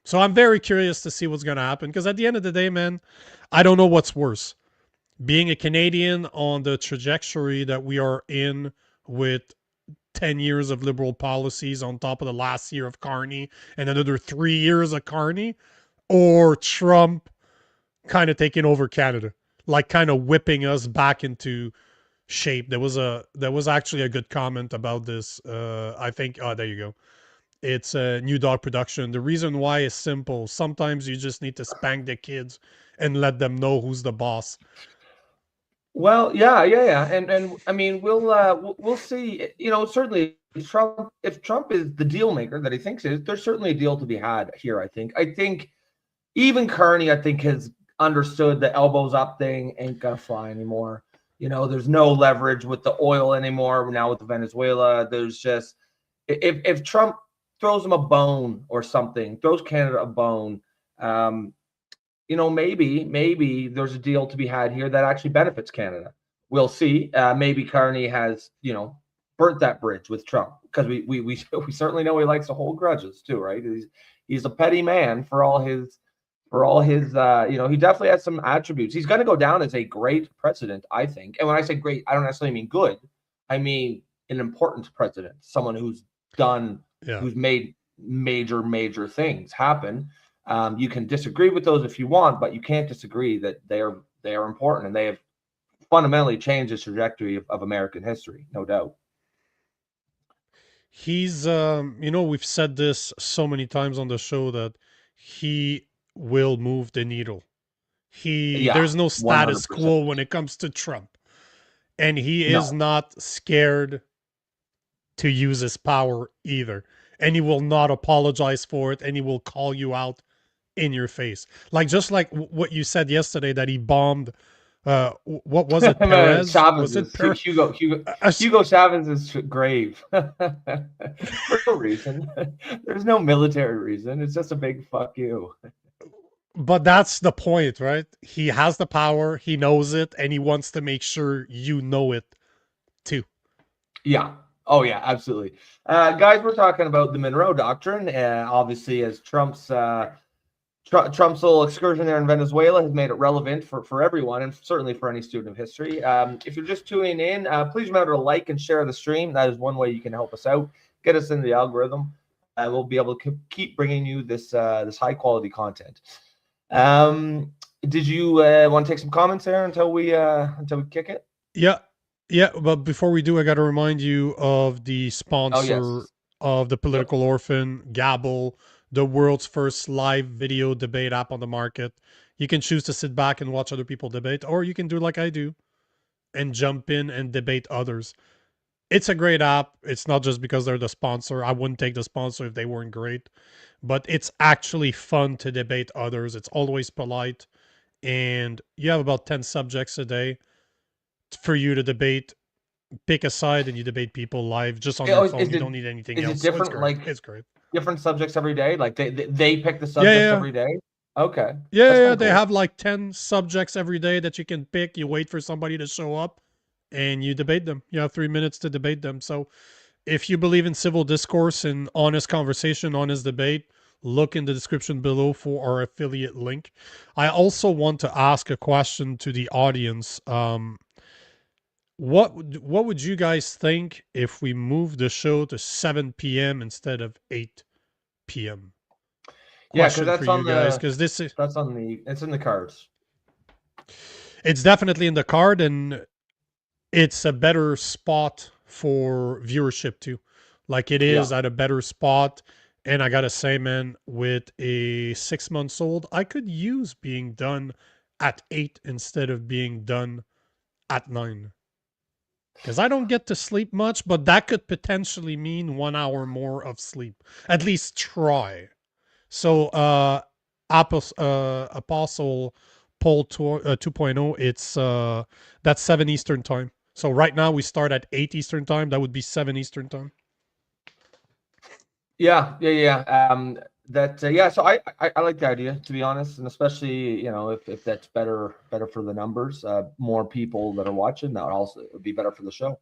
So I'm very curious to see what's going to happen, because at the end of the day, man, I don't know what's worse. Being a Canadian on the trajectory that we are in, with 10 years of liberal policies on top of the last year of Carney and another 3 years of Carney, or Trump kind of taking over Canada, like kind of whipping us back into shape. There was actually a good comment about this. I think, oh, there you go. It's a New Dog production. The reason why is simple. Sometimes you just need to spank the kids and let them know who's the boss. Well, yeah, and I mean, we'll see. You know, certainly Trump. If Trump is the deal maker that he thinks is, there's certainly a deal to be had here. I think even Carney, I think, has understood the elbows up thing ain't gonna fly anymore. You know, there's no leverage with the oil anymore. Now with Venezuela, there's just, if Trump throws him a bone or something, throws Canada a bone, you know, maybe there's a deal to be had here that actually benefits Canada. We'll see. Maybe Carney has, you know, burnt that bridge with Trump, because we certainly know he likes to hold grudges too, right? He's a petty man for all his you know, he definitely has some attributes. He's going to go down as a great president, I think. And when I say great, I don't necessarily mean good. I mean an important president, someone who's made major things happen. You can disagree with those if you want, but you can't disagree that they are important, and they have fundamentally changed the trajectory of American history, no doubt. He's, you know, we've said this so many times on the show that he will move the needle. There's no status 100%. quo when it comes to Trump, and he is not scared to use his power either, and he will not apologize for it, and he will call you out in your face, like just like what you said yesterday, that he bombed what was it, Perez? Was it Hugo Chavez's grave? For no reason. There's no military reason. It's just a big fuck you. But that's the point, right? He has the power, he knows it, and he wants to make sure you know it too. Yeah. Oh yeah, absolutely. Guys, we're talking about the Monroe Doctrine. Obviously, as Trump's little excursion there in Venezuela has made it relevant for everyone, and certainly for any student of history. If you're just tuning in, please remember to like and share the stream. That is one way you can help us out, get us into the algorithm. We'll be able to keep bringing you this high quality content. Did you want to take some comments there until we kick it? Yeah, but before we do, I got to remind you of the sponsor of the Political Orphan, Gabble, the world's first live video debate app on the market. You can choose to sit back and watch other people debate, or you can do like I do and jump in and debate others. It's a great app. It's not just because they're the sponsor. I wouldn't take the sponsor if they weren't great, but it's actually fun to debate others. It's always polite, and you have about 10 subjects a day for you to debate. Pick a side and you debate people live just on your phone. You don't need anything else. Is it different? It's great. Different subjects every day? Like they pick the subjects every day? Okay. Yeah, they have like 10 subjects every day that you can pick. You wait for somebody to show up and you debate them. You have 3 minutes to debate them. So if you believe in civil discourse and honest conversation, honest debate, look in the description below for our affiliate link. I also want to ask a question to the audience. What would you guys think if we moved the show to 7 p.m. instead of 8 p.m.? Yeah, because that's on it's in the cards. It's definitely in the card, and it's a better spot for viewership too. Like it is at a better spot. And I gotta say, man, with a 6 months old, I could use being done at 8 instead of being done at 9. Because I don't get to sleep much, but that could potentially mean 1 hour more of sleep. At least try. So, Apostle Paul 2.0, it's that's 7 Eastern time. So right now we start at 8 Eastern time. That would be 7 Eastern time. Yeah. So I like the idea, to be honest, and especially, you know, if that's better for the numbers, more people that are watching, that would also be better for the show.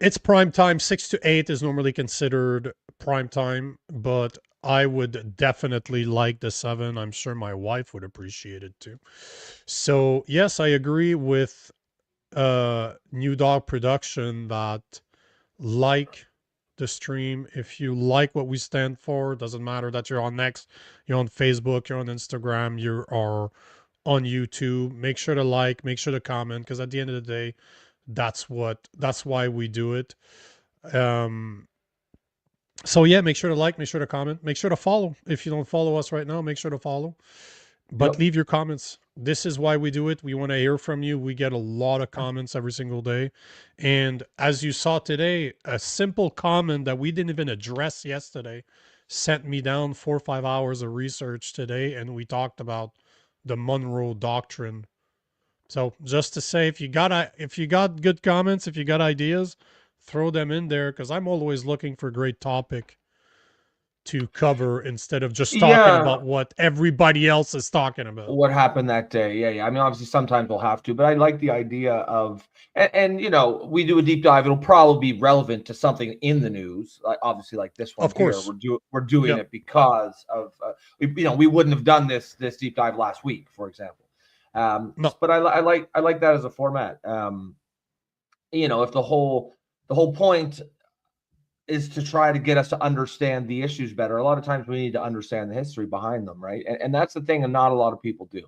It's prime time. 6 to 8 is normally considered prime time, but I would definitely like the 7. I'm sure my wife would appreciate it too. So yes, I agree with New Dog Production that like the stream. If you like what we stand for, doesn't matter that you're on X, you're on Facebook, you're on Instagram, you are on YouTube. Make sure to like, make sure to comment, because at the end of the day, that's why we do it. So yeah, make sure to like, make sure to comment, make sure to follow. If you don't follow us right now, make sure to follow. But leave your comments. This is why we do it. We want to hear from you. We get a lot of comments every single day. And as you saw today, a simple comment that we didn't even address yesterday sent me down 4 or 5 hours of research today, and we talked about the Monroe Doctrine. So just to say, if you got good comments, if you got ideas, throw them in there, because I'm always looking for a great topic to cover instead of just talking about what everybody else is talking about. What happened that day. Yeah. I mean, obviously sometimes we'll have to, but I like the idea of, and you know, we do a deep dive. It'll probably be relevant to something in the news, obviously like this one. Of course. We're doing it because of, we wouldn't have done this deep dive last week, for example. No. But I like that as a format. You know, if the whole point is to try to get us to understand the issues better. A lot of times we need to understand the history behind them, right? And that's the thing, and not a lot of people do.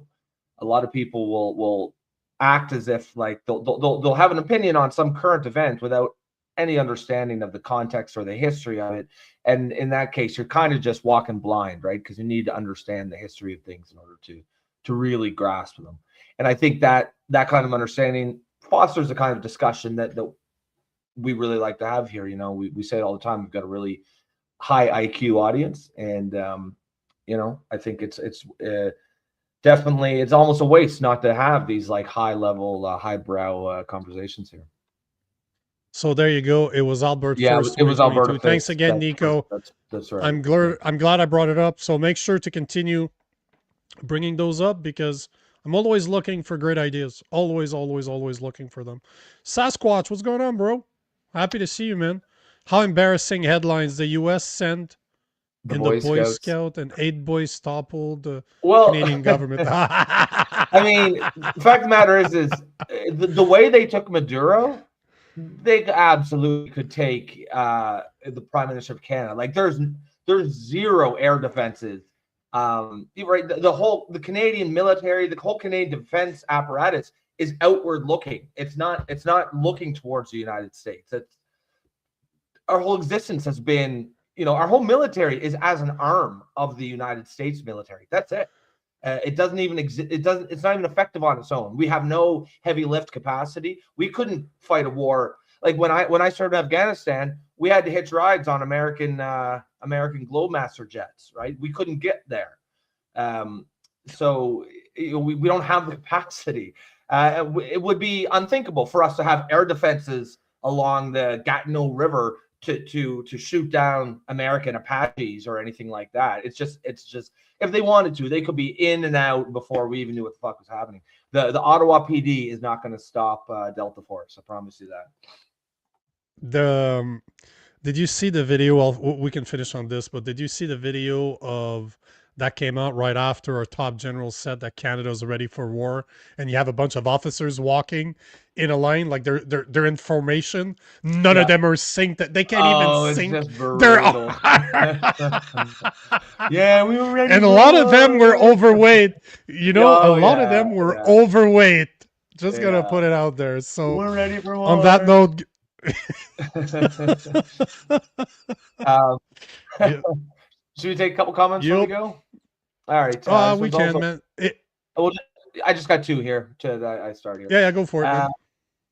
A lot of people will act as if like they'll have an opinion on some current event without any understanding of the context or the history of it. And in that case, you're kind of just walking blind, right? Because you need to understand the history of things in order to really grasp them. And I think that kind of understanding fosters the kind of discussion that we really like to have here. You know, we say it all the time. We've got a really high IQ audience, and you know, I think it's definitely, it's almost a waste not to have these like high level, highbrow conversations here. So there you go. It was Albert. Yeah, it was Alberta. Thanks again, Nico. That's right. I'm glad I brought it up. So make sure to continue bringing those up, because I'm always looking for great ideas. Always looking for them. Sasquatch, what's going on, bro? Happy to see you, man. How embarrassing headlines. The U.S. sent the Boy Scout and 8 boys toppled the Canadian government. I mean, the fact of the matter is the way they took Maduro, they absolutely could take the Prime Minister of Canada. Like there's zero air defenses. Right, the Canadian military, the whole Canadian defense apparatus is outward looking. It's not looking towards the United States. Our whole existence has been, you know, our whole military is as an arm of the United States military. That's it. It doesn't even exist. It's not even effective on its own. We have no heavy lift capacity. We couldn't fight a war. Like when I served in Afghanistan, we had to hitch rides on American Globemaster jets, right? We couldn't get there. So we don't have the capacity. It would be unthinkable for us to have air defenses along the Gatineau River to shoot down American Apaches or anything like that. It's just if they wanted to, they could be in and out before we even knew what the fuck was happening. The Ottawa PD is not going to stop Delta Force. I promise you that. Did you see the video? We can finish on this, but did you see the video of that came out right after our top general said that Canada is ready for war, and you have a bunch of officers walking in a line like they're in formation. None of them are synced. They can't even sync. Yeah, we were ready. And a lot of them were overweight. You know, a lot of them were overweight. Just gonna put it out there. So we're ready for war. On that note. Should we take a couple comments before we go? All right. We can, man. I just got 2 here. I started here. Yeah, go for it.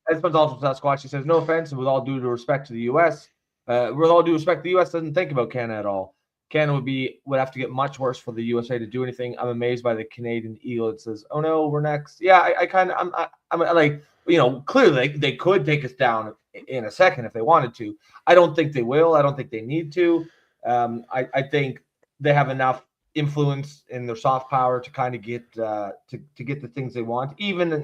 This one's also from Sasquatch. He says, no offense, and with all due respect to the U.S., with all due respect, the U.S. doesn't think about Canada at all. Canada would have to get much worse for the USA to do anything. I'm amazed by the Canadian Eagle that says, "Oh no, we're next." Yeah, I'm like, clearly they could take us down in a second if they wanted to. I don't think they will. I don't think they need to. I think they have enough influence in their soft power to kind of get to get the things they want. Even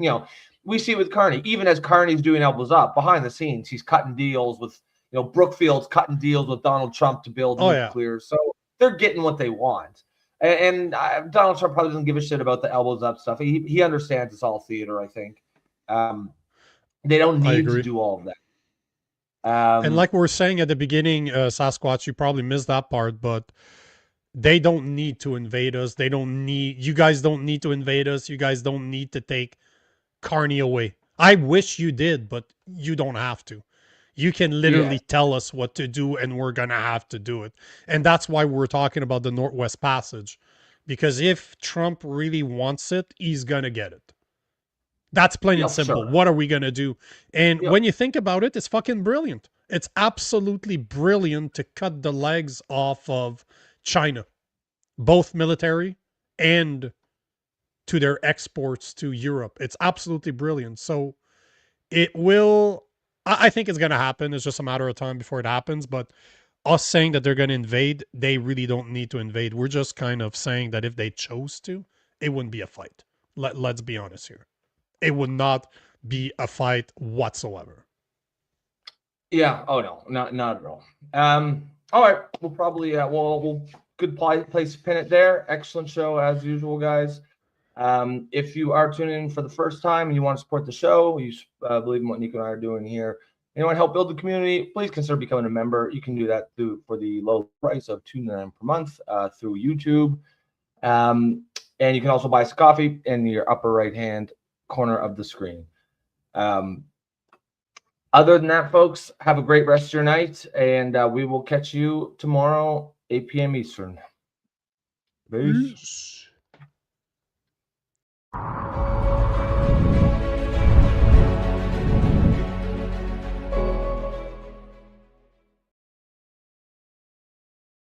we see it with Carney. Even as Carney's doing elbows up behind the scenes, he's cutting deals with Brookfield's cutting deals with Donald Trump to build nuclear. So they're getting what they want. And Donald Trump probably doesn't give a shit about the elbows up stuff. He understands it's all theater. I think they don't need to do all of that. And like we were saying at the beginning, Sasquatch, you probably missed that part, but they don't need to invade us. You guys don't need to invade us. You guys don't need to take Carney away. I wish you did, but you don't have to. You can literally tell us what to do, and we're going to have to do it. And that's why we're talking about the Northwest Passage. Because if Trump really wants it, he's going to get it. That's plain and simple. Sure. What are we going to do? And when you think about it, it's fucking brilliant. It's absolutely brilliant to cut the legs off of China, both military and to their exports to Europe. It's absolutely brilliant. So it will, I think it's going to happen. It's just a matter of time before it happens. But us saying that they're going to invade, they really don't need to invade. We're just kind of saying that if they chose to, it wouldn't be a fight. Let's be honest here. It would not be a fight whatsoever. Yeah. Oh no, not at all. All right. We'll probably we'll good place to pin it there. Excellent show as usual, guys. If you are tuning in for the first time and you want to support the show, you believe in what Nico and I are doing here, and you want to help build the community, please consider becoming a member. You can do that for the low price of $2.99 per month through YouTube. And you can also buy us coffee in your upper right hand corner of the screen. Other than that, folks, have a great rest of your night, and we will catch you tomorrow, 8 p.m. Eastern. Peace.